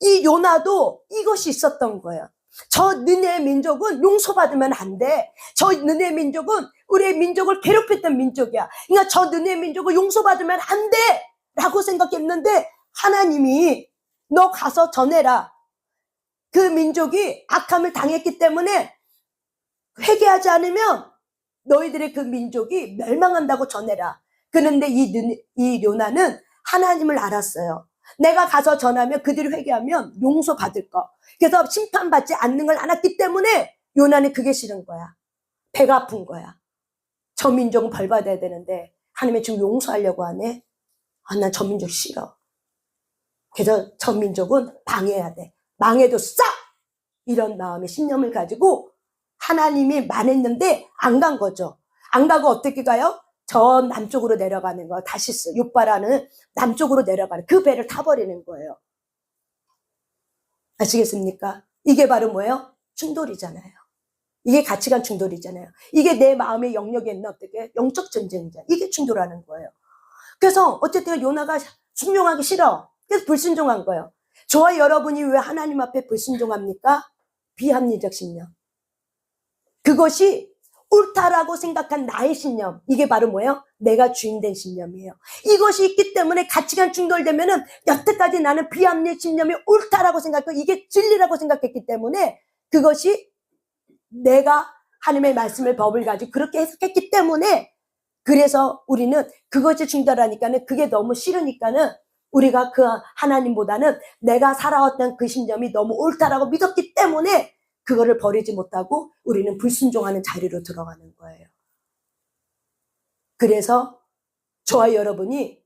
이 요나도 이것이 있었던 거예요. 저 느네의 민족은 용서받으면 안 돼. 저 느네의 민족은 우리의 민족을 괴롭혔던 민족이야. 그러니까 저 느네의 민족을 용서받으면 안 돼! 라고 생각했는데 하나님이 너 가서 전해라. 그 민족이 악함을 당했기 때문에 회개하지 않으면 너희들의 그 민족이 멸망한다고 전해라. 그런데 이 요나는 하나님을 알았어요. 내가 가서 전하면 그들이 회개하면 용서받을 거. 그래서 심판받지 않는 걸 알았기 때문에 요나는 그게 싫은 거야. 배가 아픈 거야. 저 민족은 벌 받아야 되는데 하나님이 지금 용서하려고 하네. 난 저 민족 싫어. 그래서 저 민족은 방해해야 돼. 망해도 싹! 이런 마음의 신념을 가지고 하나님이 말했는데 안 간 거죠. 안 가고 어떻게 가요? 저 남쪽으로 내려가는 거. 다시스, 요바라는 남쪽으로 내려가는 그 배를 타버리는 거예요. 아시겠습니까? 이게 바로 뭐예요? 충돌이잖아요. 이게 가치관 충돌이잖아요. 이게 내 마음의 영역에 있는 어떻게 영적 전쟁이잖아요. 이게 충돌하는 거예요. 그래서 어쨌든 요나가 순종하기 싫어. 그래서 불순종한 거예요. 저와 여러분이 왜 하나님 앞에 불순종합니까? 비합리적 신념. 그것이 옳다라고 생각한 나의 신념. 이게 바로 뭐예요? 내가 주인된 신념이에요. 이것이 있기 때문에 가치관 충돌되면은 여태까지 나는 비합리적 신념이 옳다라고 생각하고 이게 진리라고 생각했기 때문에 그것이 내가 하나님의 말씀을 법을 가지고 그렇게 해석했기 때문에 그래서 우리는 그것이 충돌하니까는 그게 너무 싫으니까는 우리가 그 하나님보다는 내가 살아왔던 그 신념이 너무 옳다라고 믿었기 때문에 그거를 버리지 못하고 우리는 불순종하는 자리로 들어가는 거예요. 그래서 저와 여러분이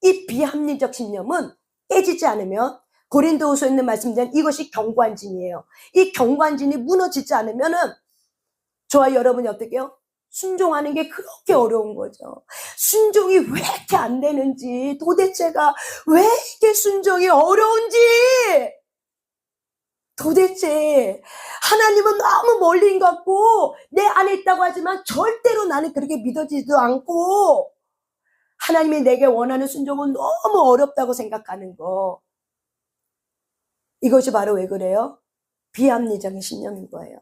이 비합리적 신념은 깨지지 않으면 고린도후서에 있는 말씀대로 이것이 경관진이에요. 이 경관진이 무너지지 않으면은 저와 여러분이 어떻게 해요? 순종하는 게 그렇게 어려운 거죠. 순종이 왜 이렇게 안 되는지, 도대체가 왜 이렇게 순종이 어려운지, 도대체 하나님은 너무 멀리인 것 같고 내 안에 있다고 하지만 절대로 나는 그렇게 믿어지지도 않고 하나님이 내게 원하는 순종은 너무 어렵다고 생각하는 거. 이것이 바로 왜 그래요? 비합리적인 신념인 거예요.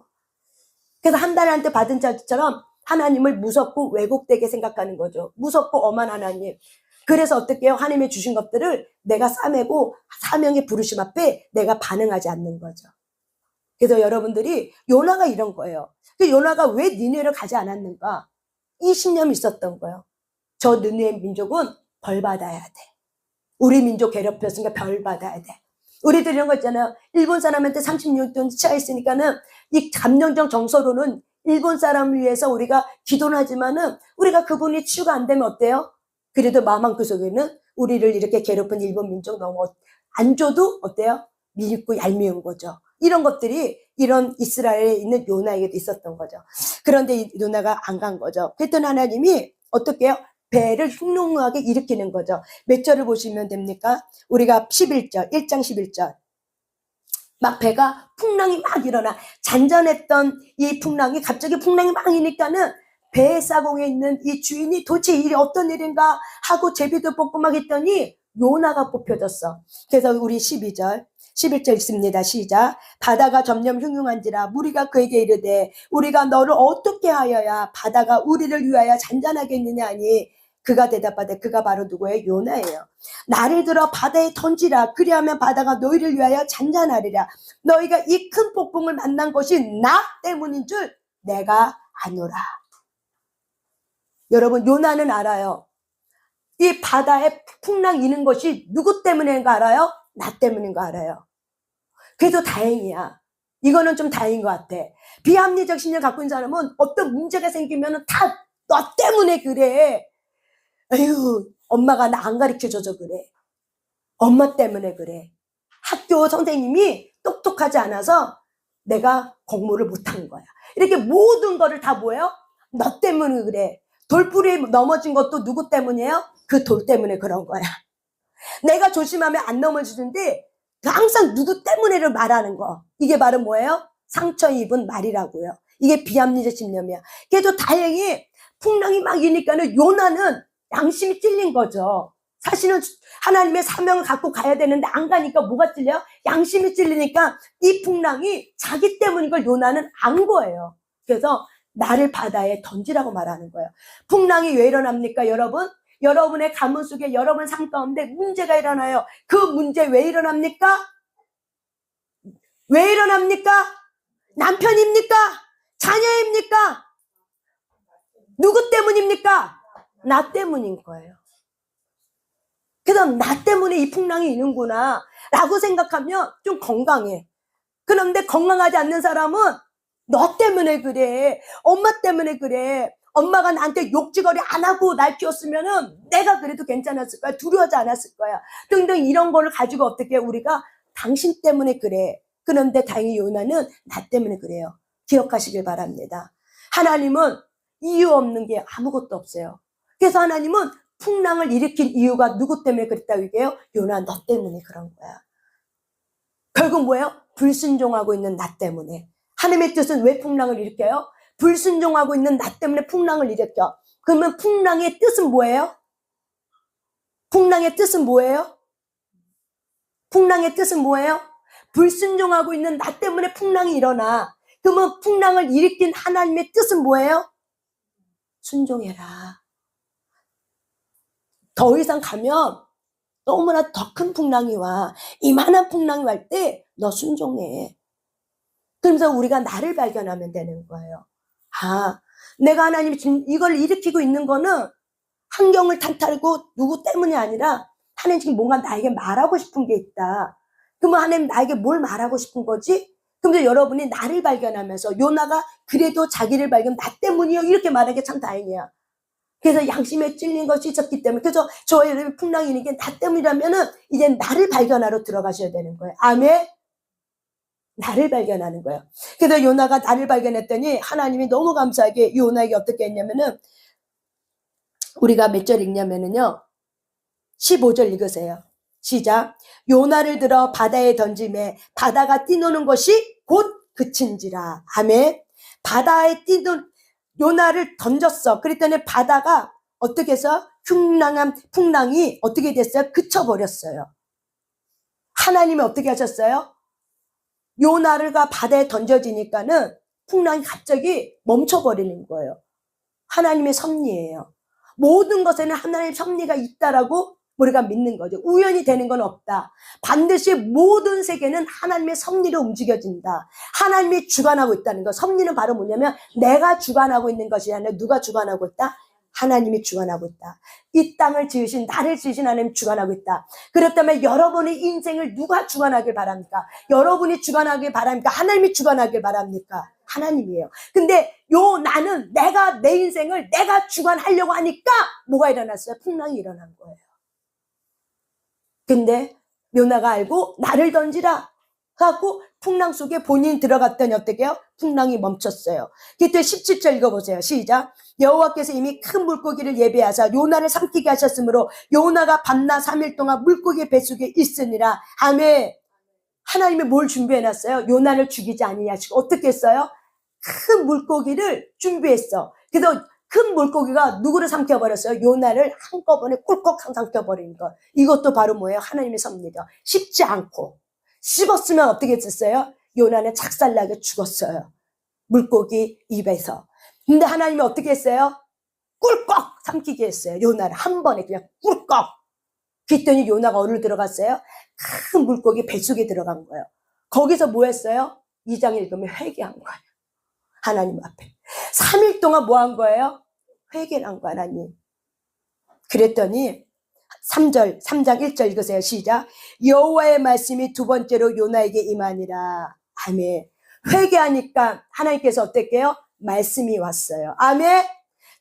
그래서 한 달한테 받은 자처럼 하나님을 무섭고 왜곡되게 생각하는 거죠. 무섭고 엄한 하나님. 그래서 어떻게 해요? 하나님이 주신 것들을 내가 싸매고 사명의 부르심 앞에 내가 반응하지 않는 거죠. 그래서 여러분들이 요나가 이런 거예요. 요나가 왜 니네를 가지 않았는가? 이 신념이 있었던 거예요. 저 니네 민족은 벌 받아야 돼. 우리 민족 괴롭혔으니까 벌 받아야 돼. 우리들 이런 거 있잖아요. 일본 사람한테 36년 치하했으니까는 이 감정적 정서로는 일본 사람을 위해서 우리가 기도는 하지만은 우리가 그분이 치유가 안 되면 어때요? 그래도 마음 한구 속에는 우리를 이렇게 괴롭힌 일본 민족 너무 안 줘도 어때요? 미흡고 얄미운 거죠. 이런 것들이 이런 이스라엘에 있는 요나에게도 있었던 거죠. 그런데 이 요나가 안 간 거죠. 그랬더니 하나님이 어떻게 해요? 배를 흉흉하게 일으키는 거죠. 몇 절을 보시면 됩니까? 우리가 11절, 1장 11절. 막 배가 풍랑이 막 일어나. 잔잔했던 이 풍랑이 갑자기 풍랑이 막 이니까는 배 사공에 있는 이 주인이 도대체 일이 어떤 일인가 하고 제비도 뽑고 막 했더니 요나가 뽑혀졌어. 그래서 우리 12절, 11절 있습니다. 시작. 바다가 점점 흉흉한지라 무리가 그에게 이르되 우리가 너를 어떻게 하여야 바다가 우리를 위하여 잔잔하게 있느냐 하니 그가 대답하되 그가 바로 누구예요? 요나예요. 나를 들어 바다에 던지라. 그리하면 바다가 너희를 위하여 잔잔하리라. 너희가 이 큰 폭풍을 만난 것이 나 때문인 줄 내가 아노라. 여러분 요나는 알아요. 이 바다에 풍랑 이는 것이 누구 때문인가 알아요? 나 때문인 거 알아요. 그래도 다행이야. 이거는 좀 다행인 것 같아. 비합리적 신념 갖고 있는 사람은 어떤 문제가 생기면 다 너 때문에 그래. 에휴, 엄마가 나 안 가르쳐줘서 그래. 엄마 때문에 그래. 학교 선생님이 똑똑하지 않아서 내가 공부를 못한 거야. 이렇게 모든 거를 다 뭐예요? 너 때문에 그래. 돌부리에 넘어진 것도 누구 때문이에요? 그 돌 때문에 그런 거야. 내가 조심하면 안 넘어지는데 항상 누구 때문에를 말하는 거. 이게 바로 뭐예요? 상처 입은 말이라고요. 이게 비합리적 신념이야. 그래도 다행히 풍랑이 막 이니까는 요나는 양심이 찔린 거죠. 사실은 하나님의 사명을 갖고 가야 되는데 안 가니까 뭐가 찔려요? 양심이 찔리니까 이 풍랑이 자기 때문인 걸 요나는 안 거예요. 그래서 나를 바다에 던지라고 말하는 거예요. 풍랑이 왜 일어납니까, 여러분? 여러분의 가문 속에 여러분 삶 가운데 문제가 일어나요. 그 문제 왜 일어납니까? 왜 일어납니까? 남편입니까? 자녀입니까? 누구 때문입니까? 나 때문인 거예요. 그래서 나 때문에 이 풍랑이 있는구나 라고 생각하면 좀 건강해. 그런데 건강하지 않는 사람은 너 때문에 그래, 엄마 때문에 그래, 엄마가 나한테 욕지거리 안 하고 날 키웠으면은 내가 그래도 괜찮았을 거야, 두려워하지 않았을 거야 등등 이런 거를 가지고 어떻게 우리가 당신 때문에 그래. 그런데 다행히 요나는 나 때문에 그래요. 기억하시길 바랍니다. 하나님은 이유 없는 게 아무것도 없어요. 그래서 하나님은 풍랑을 일으킨 이유가 누구 때문에 그랬다고 얘기해요? 요나 너 때문에 그런 거야. 결국 뭐예요? 불순종하고 있는 나 때문에. 하나님의 뜻은 왜 풍랑을 일으켜요? 불순종하고 있는 나 때문에 풍랑을 일으켜. 그러면 풍랑의 뜻은 뭐예요? 풍랑의 뜻은 뭐예요? 풍랑의 뜻은 뭐예요? 불순종하고 있는 나 때문에 풍랑이 일어나. 그러면 풍랑을 일으킨 하나님의 뜻은 뭐예요? 순종해라. 더 이상 가면 너무나 더 큰 풍랑이 와. 이만한 풍랑이 올 때 너 순종해. 그러면서 우리가 나를 발견하면 되는 거예요. 아, 내가 하나님이 지금 이걸 일으키고 있는 거는 환경을 탓하고 누구 때문이 아니라 하나님 지금 뭔가 나에게 말하고 싶은 게 있다. 그러면 하나님 나에게 뭘 말하고 싶은 거지? 그러면서 여러분이 나를 발견하면서 요나가 그래도 자기를 발견, 나 때문이요 이렇게 말하는 게 참 다행이야. 그래서 양심에 찔린 것이 있었기 때문에. 그래서 저의 풍랑이 있는 게 나 때문이라면은 이제 나를 발견하러 들어가셔야 되는 거예요. 아멘. 나를 발견하는 거예요. 그래서 요나가 나를 발견했더니 하나님이 너무 감사하게 요나에게 어떻게 했냐면은, 우리가 몇 절 읽냐면은요 15절 읽으세요. 시작. 요나를 들어 바다에 던짐에 바다가 뛰노는 것이 곧 그친지라. 아멘. 바다에 뛰는 요나를 던졌어. 그랬더니 바다가 어떻게 해서 흉랑한 풍랑이 어떻게 됐어요? 그쳐버렸어요. 하나님이 어떻게 하셨어요? 요나가 바다에 던져지니까는 풍랑이 갑자기 멈춰버리는 거예요. 하나님의 섭리예요. 모든 것에는 하나님의 섭리가 있다라고 우리가 믿는 거죠. 우연히 되는 건 없다. 반드시 모든 세계는 하나님의 섭리로 움직여진다. 하나님이 주관하고 있다는 거. 섭리는 바로 뭐냐면 내가 주관하고 있는 것이 아니라 누가 주관하고 있다? 하나님이 주관하고 있다. 이 땅을 지으신, 나를 지으신 하나님이 주관하고 있다. 그렇다면 여러분의 인생을 누가 주관하길 바랍니까? 여러분이 주관하길 바랍니까? 하나님이 주관하길 바랍니까? 하나님이에요. 근데 나는 내가 내 인생을 내가 주관하려고 하니까 뭐가 일어났어요? 풍랑이 일어난 거예요. 근데 요나가 알고 나를 던지라 하고 풍랑 속에 본인이 들어갔더니 어떻게 해요? 풍랑이 멈췄어요. 그때 17절 읽어보세요. 시작. 여호와께서 이미 큰 물고기를 예비하사 요나를 삼키게 하셨으므로 요나가 밤낮 3일 동안 물고기 뱃속에 있으니라. 아멘. 하나님이 뭘 준비해놨어요? 요나를 죽이지 아니하시고 어떻게 했어요? 큰 물고기를 준비했어. 그래서 큰 물고기가 누구를 삼켜버렸어요? 요나를 한꺼번에 꿀꺽 삼켜버린 것. 이것도 바로 뭐예요? 하나님의 섭리죠. 쉽지 않고. 씹었으면 어떻게 됐어요? 요나는 작살나게 죽었어요. 물고기 입에서. 근데 하나님이 어떻게 했어요? 꿀꺽 삼키게 했어요. 요나를 한 번에 그냥 꿀꺽. 그랬더니 요나가 어디로 들어갔어요? 큰 물고기 뱃속에 들어간 거예요. 거기서 뭐 했어요? 2장 읽으면 회개한 거예요. 하나님 앞에. 3일 동안 뭐 한 거예요? 회개를 한 거예요, 하나님. 그랬더니 3장 1절 읽으세요. 시작. 여호와의 말씀이 두 번째로 요나에게 임하니라. 아멘. 회개하니까 하나님께서 어떻게 해요? 말씀이 왔어요. 아멘.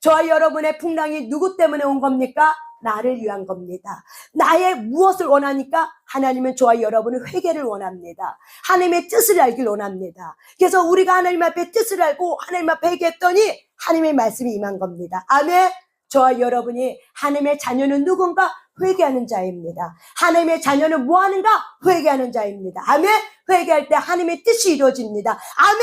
저와 여러분의 풍랑이 누구 때문에 온 겁니까? 나를 위한 겁니다. 나의 무엇을 원하니까 하나님은 저와 여러분은 회개를 원합니다. 하나님의 뜻을 알길 원합니다. 그래서 우리가 하나님 앞에 뜻을 알고 하나님 앞에 회개했더니 하나님의 말씀이 임한 겁니다. 아멘. 저와 여러분이 하나님의 자녀는 누군가? 회개하는 자입니다. 하나님의 자녀는 뭐 하는가? 회개하는 자입니다. 아멘. 회개할 때 하나님의 뜻이 이루어집니다. 아멘.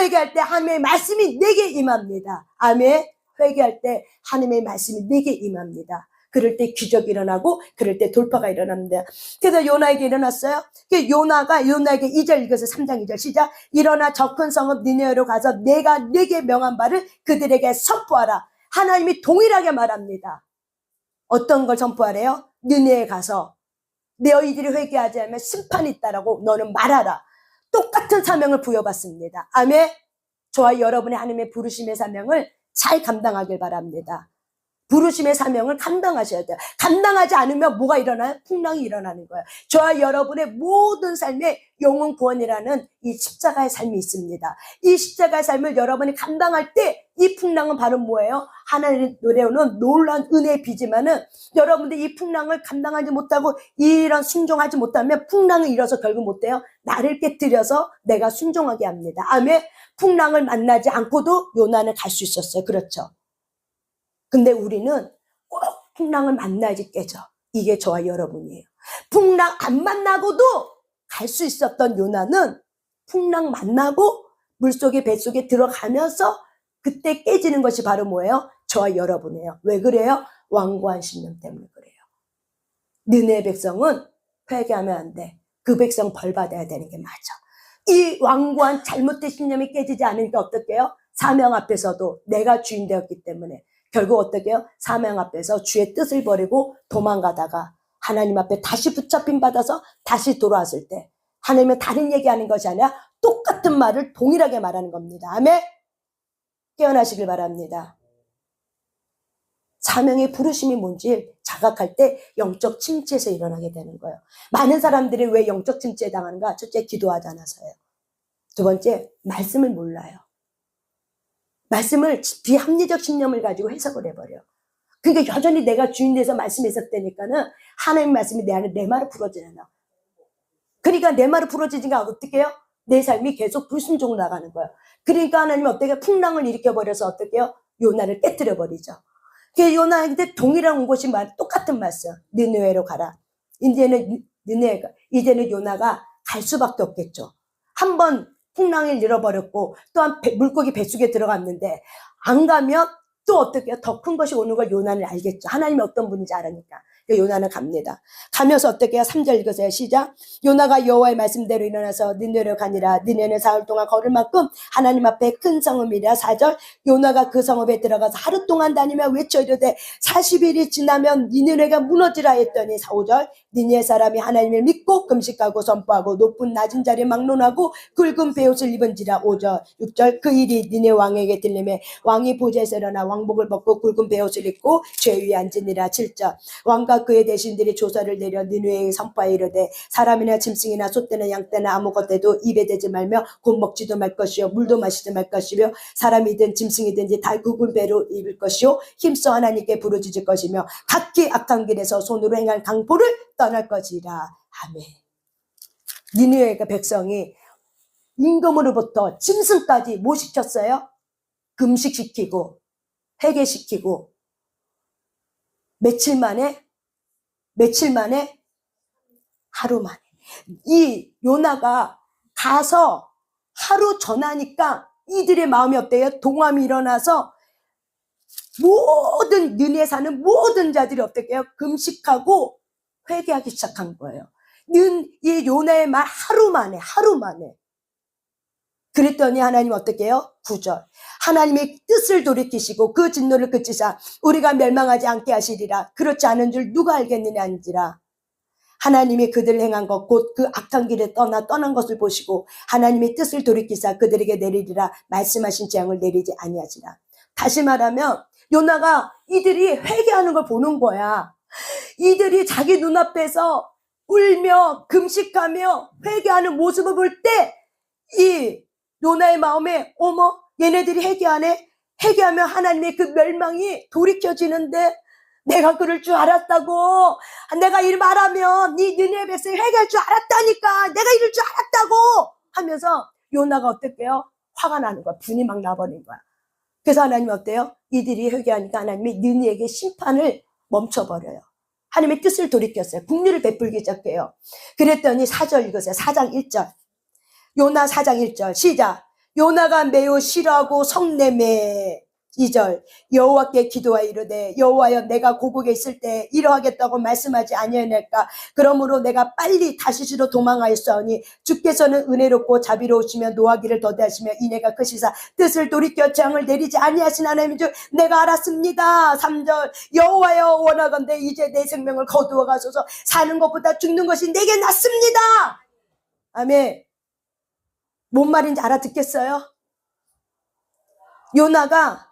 회개할 때 하나님의 말씀이 내게 임합니다. 아멘. 회개할 때 하나님의 말씀이 내게 임합니다. 그럴 때 기적이 일어나고 그럴 때 돌파가 일어납니다. 그래서 요나에게 일어났어요. 요나에게 2절 읽어서 3장 2절 시작. 일어나 저 큰 성읍 니느웨로 가서 내가 네게 명한 바를 그들에게 선포하라. 하나님이 동일하게 말합니다. 어떤 걸 선포하래요? 니느웨에 가서 너희들이 회개하지 않으면 심판이 있다라고 너는 말하라. 똑같은 사명을 부여받습니다. 아멘. 저와 여러분의 하나님의 부르심의 사명을 잘 감당하길 바랍니다. 부르심의 사명을 감당하셔야 돼요. 감당하지 않으면 뭐가 일어나요? 풍랑이 일어나는 거예요. 저와 여러분의 모든 삶에 영혼 구원이라는 이 십자가의 삶이 있습니다. 이 십자가의 삶을 여러분이 감당할 때 이 풍랑은 바로 뭐예요? 하나님이 노래오는 놀라운 은혜의 비지만은 여러분들 이 풍랑을 감당하지 못하고 이런 순종하지 못하면 풍랑을 일어서 결국 못 돼요. 나를 깨뜨려서 내가 순종하게 합니다. 아멘. 풍랑을 만나지 않고도 요나는 갈 수 있었어요. 그렇죠. 근데 우리는 꼭 풍랑을 만나야지 깨져. 이게 저와 여러분이에요. 풍랑 안 만나고도 갈 수 있었던 요나는 풍랑 만나고 물속에 뱃속에 들어가면서 그때 깨지는 것이 바로 뭐예요? 저와 여러분이에요. 왜 그래요? 완고한 신념 때문에 그래요. 느헤 백성은 회개하면 안 돼. 그 백성 벌 받아야 되는 게 맞아. 이 완고한 잘못된 신념이 깨지지 않으니까 어떻게 해요? 사명 앞에서도 내가 주인 되었기 때문에 결국 어떻게 해요? 사명 앞에서 주의 뜻을 버리고 도망가다가 하나님 앞에 다시 붙잡힘 받아서 다시 돌아왔을 때 하나님은 다른 얘기하는 것이 아니라 똑같은 말을 동일하게 말하는 겁니다. 아멘. 깨어나시길 바랍니다. 사명의 부르심이 뭔지 자각할 때 영적 침체에서 일어나게 되는 거예요. 많은 사람들이 왜 영적 침체에 당하는가? 첫째, 기도하지 않아서요. 두 번째, 말씀을 몰라요. 말씀을 비합리적 신념을 가지고 해석을 해버려. 그러니까 여전히 내가 주인 돼서 말씀이 있었다니까는 하나님 말씀이 내 안에 내 말을 풀어지는 거. 그러니까 내 말을 풀어지니까 어떻게 해요? 내 삶이 계속 불순종으로 나가는 거예요. 그러니까 하나님은 어떻게 풍랑을 일으켜버려서 어떻게 해요? 요나를 깨뜨려버리죠. 그 요나한테 동일한 곳이 똑같은 말씀. 느헤웨로 가라. 이제는 요나가 갈 수밖에 없겠죠. 한번 풍랑을 잃어버렸고 또한 물고기 뱃속에 들어갔는데 안 가면 또 어떻게 해요? 더 큰 것이 오는 걸 요나는 알겠죠. 하나님이 어떤 분인지 알으니까. 요나는 갑니다. 가면서 어떻게 해요? 3절 읽으세요. 시작. 요나가 여호와의 말씀대로 일어나서 니느웨로 가니라. 니느웨는 사흘 동안 걸을 만큼 하나님 앞에 큰 성읍이라. 4절. 요나가 그 성읍에 들어가서 하루 동안 다니며 외쳐 이르되 40일이 지나면 니느웨가 무너지라 했더니 5절. 니느웨 사람이 하나님을 믿고 금식하고 선포하고 높은 낮은 자리에 막론하고 굵은 베옷을 입은지라. 5절. 6절. 그 일이 니느웨 왕에게 들리매 왕이 보좌에서 일어나 왕복을 벗고 굵은 베옷을 입고 죄 위에 앉으니라. 7절. 왕과 그의 대신들이 조사를 내려 니느웨에 선포하여 이르되 사람이나 짐승이나 소떼나 양떼나 아무것도 입에 대지 말며 곧 먹지도 말 것이요 물도 마시지 말 것이며 사람이든 짐승이든지 다 굵은 배로 입을 것이요 힘써 하나님께 부르짖을 것이며 각기 악한 길에서 손으로 행할 강포를 떠날 것이라. 아멘. 니느웨 백성이 임금으로부터 짐승까지 뭐 시켰어요? 금식시키고 회개시키고 며칠 만에 하루 만에 이 요나가 가서 하루 전하니까 이들의 마음이 어때요? 동함이 일어나서 모든 느헤에 사는 모든 자들이 어떻게 해요? 금식하고 회개하기 시작한 거예요. 이 요나의 말 하루 만에 그랬더니 하나님 어떻게 해요? 9절. 하나님의 뜻을 돌이키시고 그 진노를 그치사 우리가 멸망하지 않게 하시리라. 그렇지 않은 줄 누가 알겠느냐 한지라. 하나님이 그들을 행한 것 곧 그 악한 길에 떠난 것을 보시고 하나님의 뜻을 돌이키사 그들에게 내리리라. 말씀하신 재앙을 내리지 아니하시라. 다시 말하면 요나가 이들이 회개하는 걸 보는 거야. 이들이 자기 눈앞에서 울며 금식하며 회개하는 모습을 볼 때 이 요나의 마음에 어머 얘네들이 회개하네. 회개하면 하나님의 그 멸망이 돌이켜지는데 내가 그럴 줄 알았다고. 내가 이 말하면 네 니네 백성이 회개할 줄 알았다니까. 내가 이럴 줄 알았다고 하면서 요나가 어땠게요? 화가 나는 거야. 분이 막 나버린 거야. 그래서 하나님이 어때요? 이들이 회개하니까 하나님이 니네에게 심판을 멈춰버려요. 하나님의 뜻을 돌이켰어요. 긍휼을 베풀기 시작해요. 그랬더니 4절 읽으세요. 4장 1절. 요나 4장 1절 시작. 요나가 매우 싫어하고 성내매 2절. 여호와께 기도하여 이르되 여호와여 내가 고국에 있을 때 이러하겠다고 말씀하지 아니하였나이까. 그러므로 내가 빨리 다시시로 도망하였사오니 주께서는 은혜롭고 자비로우시며 노하기를 더디하시며 이내가 크시사 뜻을 돌이켜 재앙을 내리지 아니하신 하나님인 줄 내가 알았습니다. 3절. 여호와여 원하건대 이제 내 생명을 거두어 가소서. 사는 것보다 죽는 것이 내게 낫습니다. 아멘. 뭔 말인지 알아듣겠어요? 요나가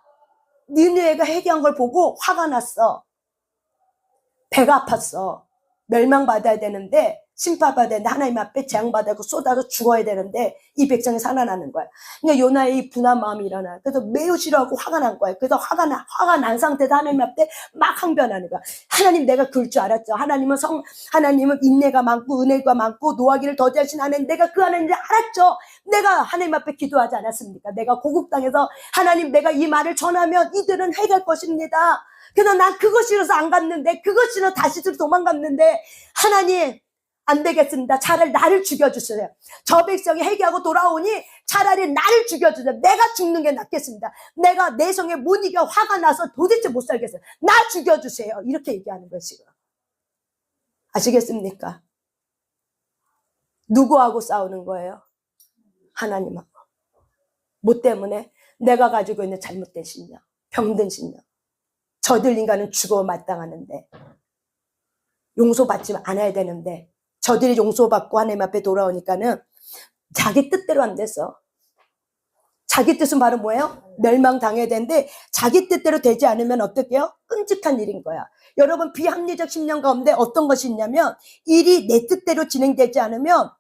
니느웨가 회개한 걸 보고 화가 났어. 배가 아팠어. 멸망받아야 되는데 심판받아야 되는데 하나님 앞에 재앙받아서 쏟아져 죽어야 되는데 이 백성이 살아나는 거야. 그러니까 요나의 이 분한 마음이 일어나. 그래서 매우 싫어하고 화가 난 거야. 그래서 화가 난 상태에서 하나님 앞에 막 항변하는 거야. 하나님 내가 그럴 줄 알았죠. 하나님은 인내가 많고 은혜가 많고 노하기를 더디하신 하나님, 내가 그 하나님인 줄 알았죠. 내가 하나님 앞에 기도하지 않았습니까? 내가 고국 땅에서 하나님 내가 이 말을 전하면 이들은 회개할 것입니다. 그래서 난 그것 싫어서 안 갔는데, 그것 싫어 다시스로 도망갔는데 하나님 안 되겠습니다. 차라리 나를 죽여주세요. 저 백성이 회개하고 돌아오니 차라리 나를 죽여주세요. 내가 죽는 게 낫겠습니다. 내가 내 성에 못 이겨 화가 나서 도대체 못 살겠어요. 나 죽여주세요. 이렇게 얘기하는 것이고. 아시겠습니까? 누구하고 싸우는 거예요? 하나님하고. 뭐 때문에? 내가 가지고 있는 잘못된 신념, 병든 신념. 저들 인간은 죽어 마땅하는데, 용서받지 않아야 되는데, 저들이 용서받고 하나님 앞에 돌아오니까는 자기 뜻대로 안 됐어. 자기 뜻은 바로 뭐예요? 멸망당해야 되는데 자기 뜻대로 되지 않으면 어떡해요? 끔찍한 일인 거야. 여러분, 비합리적 신념 가운데 어떤 것이 있냐면 일이 내 뜻대로 진행되지 않으면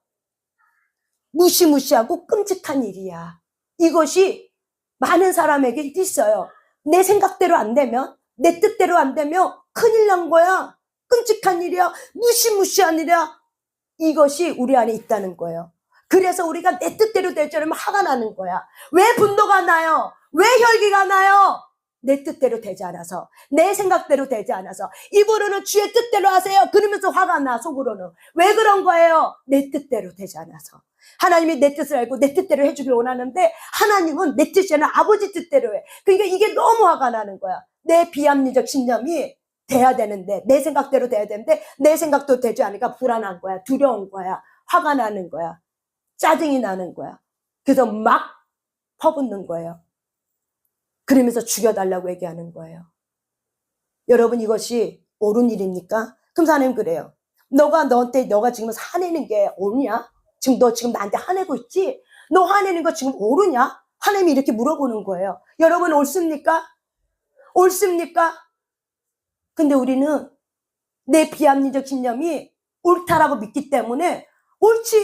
무시무시하고 끔찍한 일이야. 이것이 많은 사람에게 있어요. 내 생각대로 안 되면, 내 뜻대로 안 되면 큰일 난 거야. 끔찍한 일이야. 무시무시한 일이야. 이것이 우리 안에 있다는 거예요. 그래서 우리가 내 뜻대로 되지 않으면 화가 나는 거야. 왜 분노가 나요? 왜 혈기가 나요? 내 뜻대로 되지 않아서, 내 생각대로 되지 않아서. 입으로는 주의 뜻대로 하세요. 그러면서 화가 나, 속으로는. 왜 그런 거예요? 내 뜻대로 되지 않아서. 하나님이 내 뜻을 알고 내 뜻대로 해주길 원하는데 하나님은 내 뜻이 아니라 아버지 뜻대로 해. 그러니까 이게 너무 화가 나는 거야. 내 비합리적 신념이 돼야 되는데, 내 생각대로 돼야 되는데 내 생각도 되지 않으니까 불안한 거야. 두려운 거야. 화가 나는 거야. 짜증이 나는 거야. 그래서 막 퍼붓는 거예요. 그러면서 죽여달라고 얘기하는 거예요. 여러분, 이것이 옳은 일입니까? 그럼 하나님 그래요. 너가 지금 화내는 게 옳냐? 지금 너 지금 나한테 화내고 있지? 너 화내는 거 지금 옳으냐? 하나님이 이렇게 물어보는 거예요. 여러분, 옳습니까? 옳습니까? 근데 우리는 내 비합리적 신념이 옳다라고 믿기 때문에 옳지.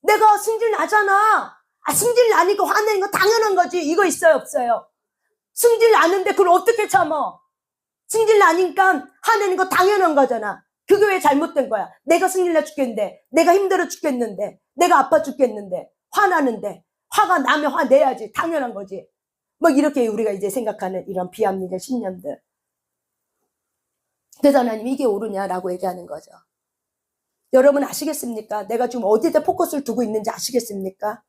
내가 승질 나잖아. 승질 나니까 화내는 거 당연한 거지. 이거 있어요, 없어요? 승질 나는데 그걸 어떻게 참어? 승질 나니까 화내는 거 당연한 거잖아. 그게 왜 잘못된 거야? 내가 승질 나 죽겠는데, 내가 힘들어 죽겠는데, 내가 아파 죽겠는데, 화나는데, 화가 나면 화내야지. 당연한 거지. 뭐 이렇게 우리가 이제 생각하는 이런 비합리적 신념들. 그래서 하나님이 이게 옳으냐라고 얘기하는 거죠. 여러분 아시겠습니까? 내가 지금 어디다 포커스를 두고 있는지 아시겠습니까?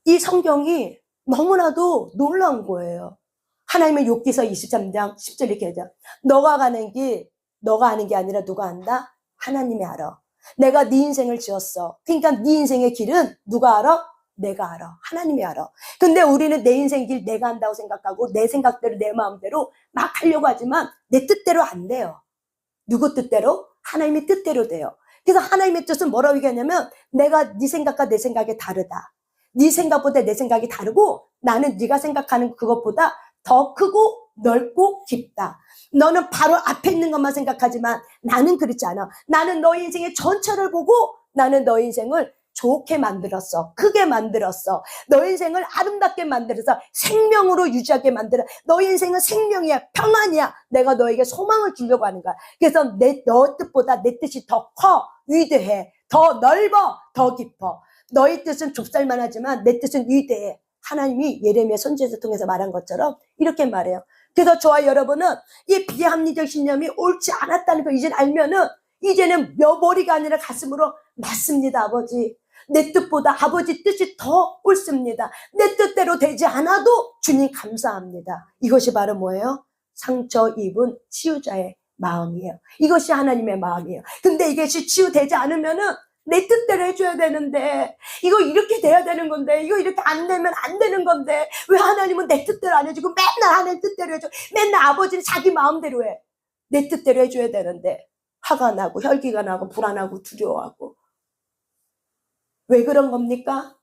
이 성경이 너무나도 놀라운 거예요. 하나님의 욥기서 23장 10절 이렇게 하죠. 너가 가는 길, 너가 아는 게 아니라 누가 안다? 하나님이 알아. 내가 네 인생을 지었어. 그러니까 네 인생의 길은 누가 알아? 내가 알아. 하나님이 알아. 근데 우리는 내 인생 길 내가 안다고 생각하고 내 생각대로 내 마음대로 막 하려고 하지만 내 뜻대로 안 돼요. 누구 뜻대로? 하나님의 뜻대로 돼요. 그래서 하나님의 뜻은 뭐라고 얘기하냐면 내가 네 생각과 내 생각이 다르다. 네 생각보다 내 생각이 다르고 나는 네가 생각하는 그것보다 더 크고 넓고 깊다. 너는 바로 앞에 있는 것만 생각하지만 나는 그렇지 않아. 나는 너의 인생의 전체를 보고 나는 너의 인생을 좋게 만들었어. 크게 만들었어. 너 인생을 아름답게 만들어서 생명으로 유지하게 만들어. 너 인생은 생명이야. 평안이야. 내가 너에게 소망을 주려고 하는 거야. 그래서 너 뜻보다 내 뜻이 더 커. 위대해. 더 넓어. 더 깊어. 너의 뜻은 좁쌀만 하지만 내 뜻은 위대해. 하나님이 예레미야 선지자를 통해서 말한 것처럼 이렇게 말해요. 그래서 저와 여러분은 이 비합리적 신념이 옳지 않았다는 걸 이제 알면은 이제는 머리가 아니라 가슴으로 맞습니다, 아버지. 내 뜻보다 아버지 뜻이 더 옳습니다. 내 뜻대로 되지 않아도 주님 감사합니다. 이것이 바로 뭐예요? 상처 입은 치유자의 마음이에요. 이것이 하나님의 마음이에요. 근데 이것이 치유되지 않으면은 내 뜻대로 해줘야 되는데, 이거 이렇게 돼야 되는 건데, 이거 이렇게 안 되면 안 되는 건데, 왜 하나님은 내 뜻대로 안 해주고 맨날 하나님 뜻대로 해줘? 맨날 아버지는 자기 마음대로 해. 내 뜻대로 해줘야 되는데 화가 나고 혈기가 나고 불안하고 두려워하고. 왜 그런 겁니까?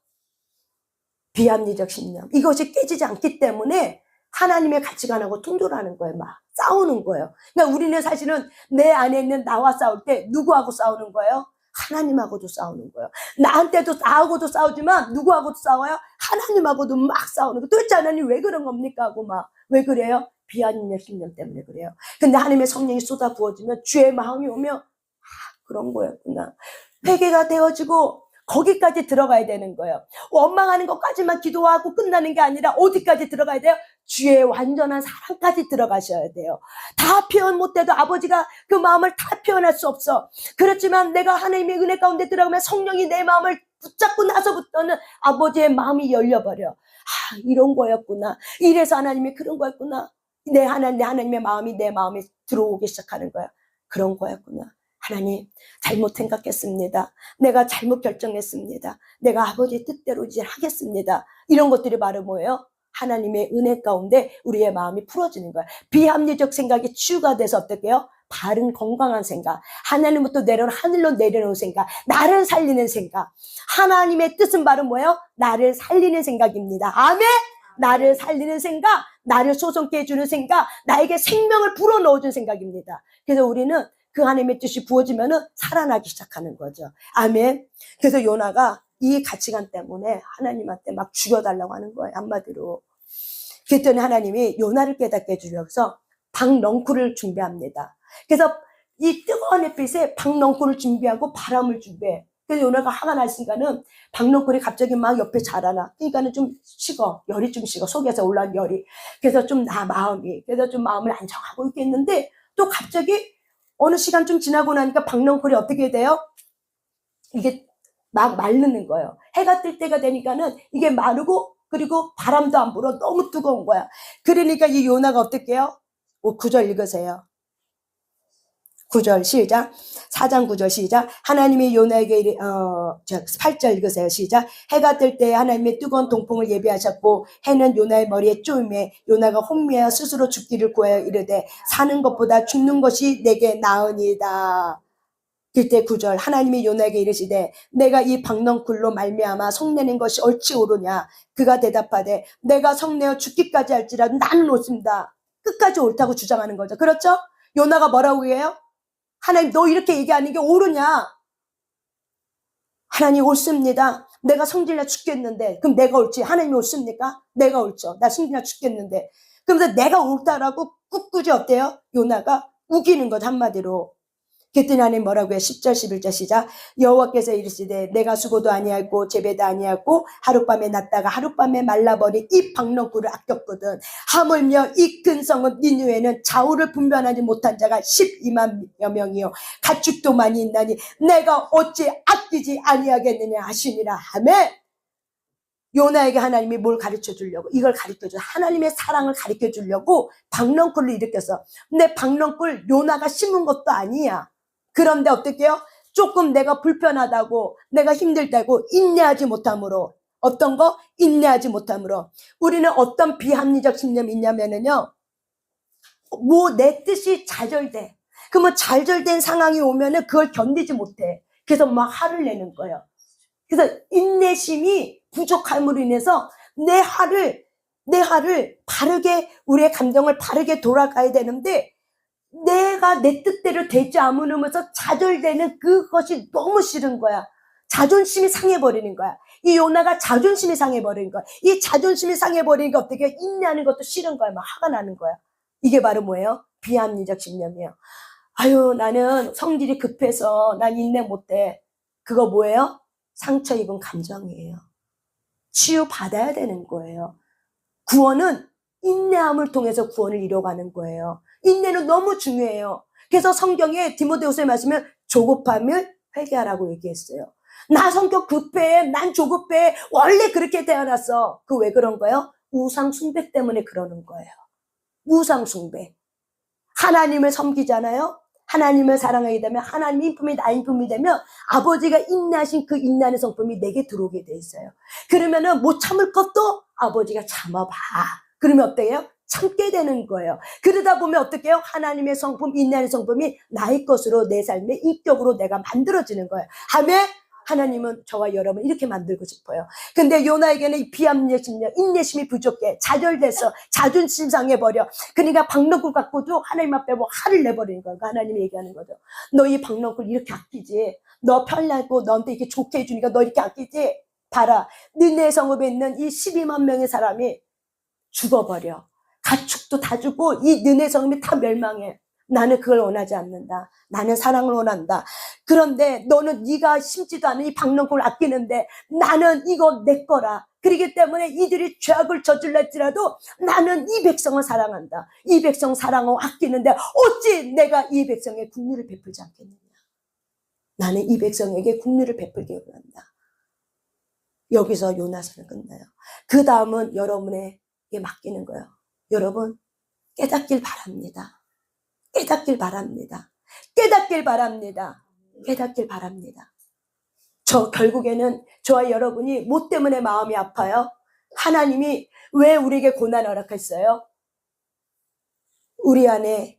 비합리적 신념. 이것이 깨지지 않기 때문에 하나님의 가치관하고 충돌하는 거예요. 막 싸우는 거예요. 그러니까 우리는 사실은 내 안에 있는 나와 싸울 때 누구하고 싸우는 거예요? 하나님하고도 싸우는 거예요. 나하고도 싸우지만 누구하고도 싸워요? 하나님하고도 막 싸우는 거예요. 도대체 하나님 왜 그런 겁니까? 하고 막 왜 그래요? 비합리적 신념 때문에 그래요. 근데 하나님의 성령이 쏟아 부어지면 주의 마음이 오면 그런 거였구나. 회개가 되어지고 거기까지 들어가야 되는 거예요. 원망하는 것까지만 기도하고 끝나는 게 아니라 어디까지 들어가야 돼요? 주의 완전한 사랑까지 들어가셔야 돼요. 다 표현 못해도 아버지가 그 마음을 다 표현할 수 없어. 그렇지만 내가 하나님의 은혜 가운데 들어가면 성령이 내 마음을 붙잡고 나서부터는 아버지의 마음이 열려버려. 이런 거였구나. 이래서 하나님이 그런 거였구나. 하나님의 마음이 내 마음에 들어오기 시작하는 거야. 그런 거였구나. 하나님, 잘못 생각했습니다. 내가 잘못 결정했습니다. 내가 아버지의 뜻대로 이제 하겠습니다. 이런 것들이 바로 뭐예요? 하나님의 은혜 가운데 우리의 마음이 풀어지는 거야. 비합리적 생각이 치유가 돼서 어떻게 해요? 바른 건강한 생각, 하나님부터 내려오는 하늘로 내려오는 생각, 나를 살리는 생각. 하나님의 뜻은 바로 뭐예요? 나를 살리는 생각입니다. 아멘. 나를 살리는 생각, 나를 소성케 해주는 생각, 나에게 생명을 불어넣어준 생각입니다. 그래서 우리는 그 하나님의 뜻이 부어지면은 살아나기 시작하는 거죠. 아멘. 그래서 요나가 이 가치관 때문에 하나님한테 막 죽여달라고 하는 거예요. 한마디로. 그랬더니 하나님이 요나를 깨닫게 해주려고 해서 박넝쿨을 준비합니다. 그래서 이 뜨거운 햇빛에 박넝쿨을 준비하고 바람을 준비해. 그래서 요나가 화가 났으니까는 박넝쿨이 갑자기 막 옆에 자라나. 그러니까는 좀 식어. 열이 좀 식어. 속에서 올라온 열이. 그래서 좀 그래서 좀 마음을 안정하고 있겠는데 또 갑자기 어느 시간 좀 지나고 나니까 박넝쿨이 어떻게 돼요? 이게 막 마르는 거예요. 해가 뜰 때가 되니까는 이게 마르고 그리고 바람도 안 불어. 너무 뜨거운 거야. 그러니까 이 요나가 어떻게 해요? 9절 읽으세요. 9절 시작. 4장 9절 시작. 하나님이 요나에게 8절 읽으세요. 시작. 해가 뜰 때 하나님의 뜨거운 동풍을 예비하셨고 해는 요나의 머리에 쪼임에 요나가 혼미하여 스스로 죽기를 구하여 이르되 사는 것보다 죽는 것이 내게 나으니이다. 그때 9절 하나님이 요나에게 이르시되 내가 이 박넝쿨로 말미암아 성내는 것이 옳지 옳으냐. 그가 대답하되 내가 성내어 죽기까지 할지라도 나는 옳습니다. 끝까지 옳다고 주장하는 거죠. 그렇죠? 요나가 뭐라고 해요? 하나님 너 이렇게 얘기하는 게 옳으냐? 하나님 옳습니다. 내가 성질나 죽겠는데 그럼 내가 옳지? 하나님이 옳습니까? 내가 옳죠. 나 성질나 죽겠는데 그러면서 내가 옳다라고 꿋꿋이 어때요? 요나가 우기는 것 한마디로. 그랬더니 하나님 뭐라고 해요? 10절 11절 시작. 여호와께서 이르시되 내가 수고도 아니하고 재배도 아니하고 하룻밤에 났다가 하룻밤에 말라버린 이 박넝쿨을 아꼈거든. 하물며 이 큰 성은 니느웨는 좌우를 분별하지 못한 자가 12만여 명이요 가축도 많이 있나니 내가 어찌 아끼지 아니하겠느냐 하시니라. 아멘. 요나에게 하나님이 뭘 가르쳐 주려고? 이걸 가르쳐 줘. 하나님의 사랑을 가르쳐 주려고 박넝쿨을 일으켰어. 근데 박넝쿨 요나가 심은 것도 아니야. 그런데 어떻게 해요? 조금 내가 불편하다고, 내가 힘들다고 인내하지 못함으로. 어떤 거? 인내하지 못함으로. 우리는 어떤 비합리적 신념이 있냐면은요, 내 뜻이 좌절돼. 그러면 좌절된 상황이 오면은 그걸 견디지 못해. 그래서 막 화를 내는 거예요. 그래서 인내심이 부족함으로 인해서 내 화를 바르게, 우리의 감정을 바르게 돌아가야 되는데, 내가 내 뜻대로 되지 않으면서 좌절되는 그것이 너무 싫은 거야. 자존심이 상해버리는 거야. 이 요나가 자존심이 상해버리는 거야. 이 자존심이 상해버리니까 어떻게 해요? 인내하는 것도 싫은 거야. 막 화가 나는 거야. 이게 바로 뭐예요? 비합리적 신념이에요. 아유, 나는 성질이 급해서 난 인내 못해. 그거 뭐예요? 상처 입은 감정이에요. 치유받아야 되는 거예요. 구원은 인내함을 통해서 구원을 이뤄가는 거예요. 인내는 너무 중요해요. 그래서 성경에 디모데후서에 말씀은 조급함을 회개하라고 얘기했어요. 나 성격 급해. 난 조급해. 원래 그렇게 태어났어. 그 왜 그런 거예요? 우상 숭배 때문에 그러는 거예요. 우상 숭배. 하나님을 섬기잖아요. 하나님을 사랑하게 되면 하나님 인품이 나 인품이 되면 아버지가 인내하신 그 인내하는 성품이 내게 들어오게 돼 있어요. 그러면은 못 참을 것도 아버지가 참아봐. 그러면 어때요? 참게 되는 거예요. 그러다 보면 어떻게 해요? 하나님의 성품, 인내하는 성품이 나의 것으로 내 삶의 인격으로 내가 만들어지는 거예요. 아멘? 하나님은 저와 여러분 이렇게 만들고 싶어요. 근데 요나에게는 이 비합리적 심령, 인내심이 부족해. 좌절돼서 자존심 상해버려. 그러니까 박너굴 갖고도 하나님 앞에 뭐 화를 내버리는 거예요. 하나님이 얘기하는 거죠. 너 이 박너굴 이렇게 아끼지? 너 편하고 너한테 이렇게 좋게 해주니까 너 이렇게 아끼지? 봐라. 느네 성읍에 있는 이 12만 명의 사람이 죽어버려. 가축도 다 죽고 이 느네 성읍이 다 멸망해. 나는 그걸 원하지 않는다. 나는 사랑을 원한다. 그런데 너는 네가 심지도 않은 이 박농골을 아끼는데 나는 이거 내 거라. 그렇기 때문에 이들이 죄악을 저질렀지라도 나는 이 백성을 사랑한다. 이 백성 사랑하고 아끼는데 어찌 내가 이 백성에 국률을 베풀지 않겠느냐. 나는 이 백성에게 국률을 베풀기 원한다. 여기서 요나서는 끝나요. 그 다음은 여러분에게 맡기는 거예요. 여러분 깨닫길 바랍니다. 깨닫길 바랍니다. 깨닫길 바랍니다. 깨닫길 바랍니다. 결국에는 저와 여러분이 뭐 때문에 마음이 아파요? 하나님이 왜 우리에게 고난을 허락했어요? 우리 안에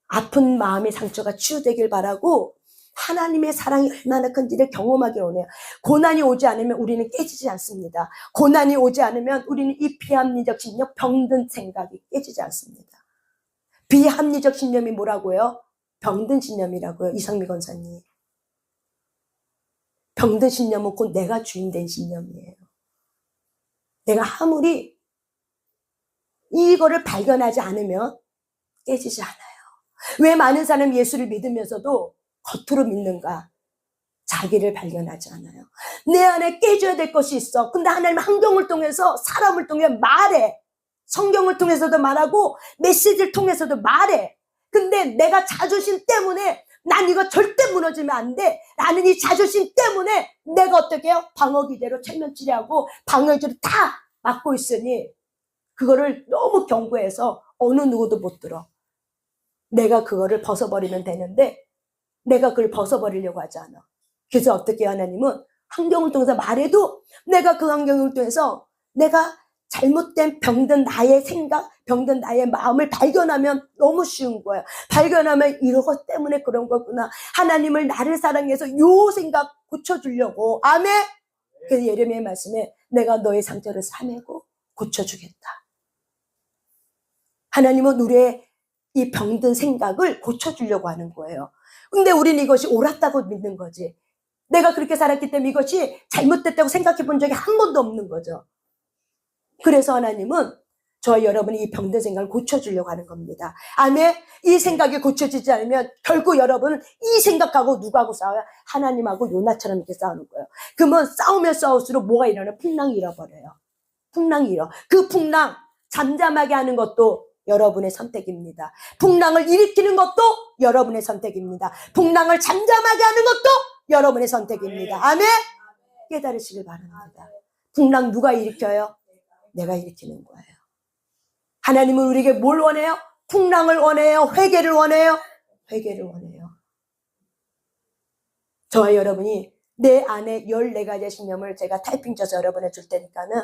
아픈 마음의 상처가 치유되길 바라고 하나님의 사랑이 얼마나 큰지를 경험하길 원해요. 고난이 오지 않으면 우리는 깨지지 않습니다. 고난이 오지 않으면 우리는 이 비합리적 신념, 병든 생각이 깨지지 않습니다. 비합리적 신념이 뭐라고요? 병든 신념이라고요. 이상미 권사님. 병든 신념은 곧 내가 주인된 신념이에요. 내가 아무리 이거를 발견하지 않으면 깨지지 않아요. 왜 많은 사람이 예수를 믿으면서도 겉으로 믿는가? 자기를 발견하지 않아요. 내 안에 깨져야 될 것이 있어. 근데 하나님 환경을 통해서 사람을 통해 말해. 성경을 통해서도 말하고 메시지를 통해서도 말해. 근데 내가 자존심 때문에 난 이거 절대 무너지면 안 돼. 나는 이 자존심 때문에 내가 어떻게 해요? 방어기대로 체면치레하고 방어기대로 다 막고 있으니 그거를 너무 경고해서 어느 누구도 못 들어. 내가 그거를 벗어버리면 되는데 내가 그걸 벗어버리려고 하지 않아. 그래서 어떻게 해요? 하나님은 환경을 통해서 말해도 내가 그 환경을 통해서 내가 잘못된 병든 나의 생각, 병든 나의 마음을 발견하면 너무 쉬운 거예요. 발견하면 이것 때문에 그런 거구나. 하나님을 나를 사랑해서 요 생각 고쳐주려고. 아멘. 그래서 예레미야의 말씀에 내가 너의 상처를 싸매고 고쳐주겠다. 하나님은 우리의 이 병든 생각을 고쳐주려고 하는 거예요. 근데 우리는 이것이 옳았다고 믿는 거지. 내가 그렇게 살았기 때문에 이것이 잘못됐다고 생각해 본 적이 한 번도 없는 거죠. 그래서 하나님은 저와 여러분이 이 병든 생각을 고쳐주려고 하는 겁니다. 아멘. 이 생각이 고쳐지지 않으면 결국 여러분은 이 생각하고 누구하고 싸워요? 하나님하고 요나처럼 이렇게 싸우는 거예요. 그러면 싸우면 싸울수록 뭐가 일어나요? 풍랑이 일어버려요. 풍랑이 일어. 그 풍랑 잠잠하게 하는 것도 여러분의 선택입니다. 풍랑을 일으키는 것도 여러분의 선택입니다. 풍랑을 잠잠하게 하는 것도 여러분의 선택입니다. 아멘. 깨달으시길 바랍니다. 풍랑 누가 일으켜요? 내가 일으키는 거예요. 하나님은 우리에게 뭘 원해요? 풍랑을 원해요? 회개를 원해요? 회개를 원해요. 저와 여러분이 내 안에 14가지의 신념을 제가 타이핑 쳐서 여러분에 줄 테니까는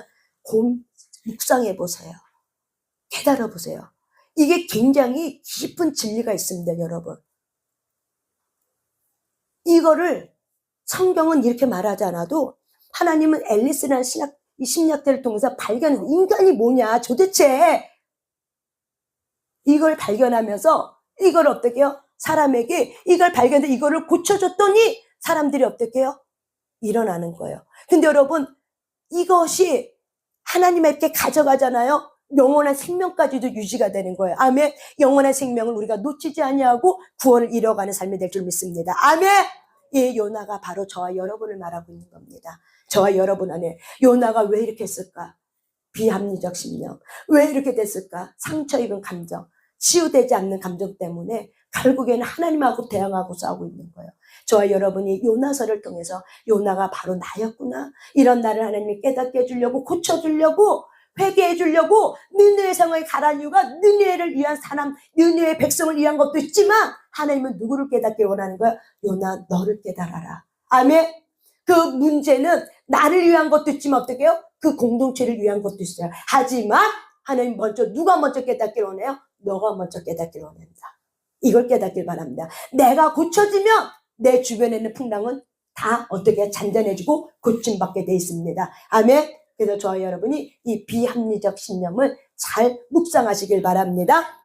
묵상해 보세요. 깨달아 보세요. 이게 굉장히 깊은 진리가 있습니다, 여러분. 이거를 성경은 이렇게 말하지 않아도 하나님은 앨리스라는 이 심리학자를 통해서 발견해서 인간이 뭐냐 도대체 이걸 발견하면서 이걸 어떻게 해요? 사람에게 이걸 발견해서 이거를 고쳐줬더니 사람들이 어떻게 해요? 일어나는 거예요. 근데 여러분, 이것이 하나님께 가져가잖아요. 영원한 생명까지도 유지가 되는 거예요. 아멘. 영원한 생명을 우리가 놓치지 아니하고 구원을 이뤄가는 삶이 될 줄 믿습니다. 아멘. 이 요나가 바로 저와 여러분을 말하고 있는 겁니다. 저와 여러분 안에 요나가 왜 이렇게 했을까? 비합리적 심령. 왜 이렇게 됐을까? 상처 입은 감정, 치유되지 않는 감정 때문에 결국에는 하나님하고 대항하고 싸우고 있는 거예요. 저와 여러분이 요나서를 통해서 요나가 바로 나였구나. 이런 나를 하나님이 깨닫게 해주려고, 고쳐주려고, 회개해 주려고 느느웨 성에 가라는 이유가 느느웨를 위한 사람, 느느웨 백성을 위한 것도 있지만 하나님은 누구를 깨닫게 원하는 거야? 요나, 너를 깨달아라. 아멘. 그 문제는 나를 위한 것도 있지만 어떻게 해요? 그 공동체를 위한 것도 있어요. 하지만 하나님 누가 먼저 깨닫길 원해요? 너가 먼저 깨닫길 원한다. 이걸 깨닫길 바랍니다. 내가 고쳐지면 내 주변에 있는 풍랑은 다 어떻게 잔잔해지고 고침받게 돼 있습니다. 아멘. 그래서 저와 여러분이 이 비합리적 신념을 잘 묵상하시길 바랍니다.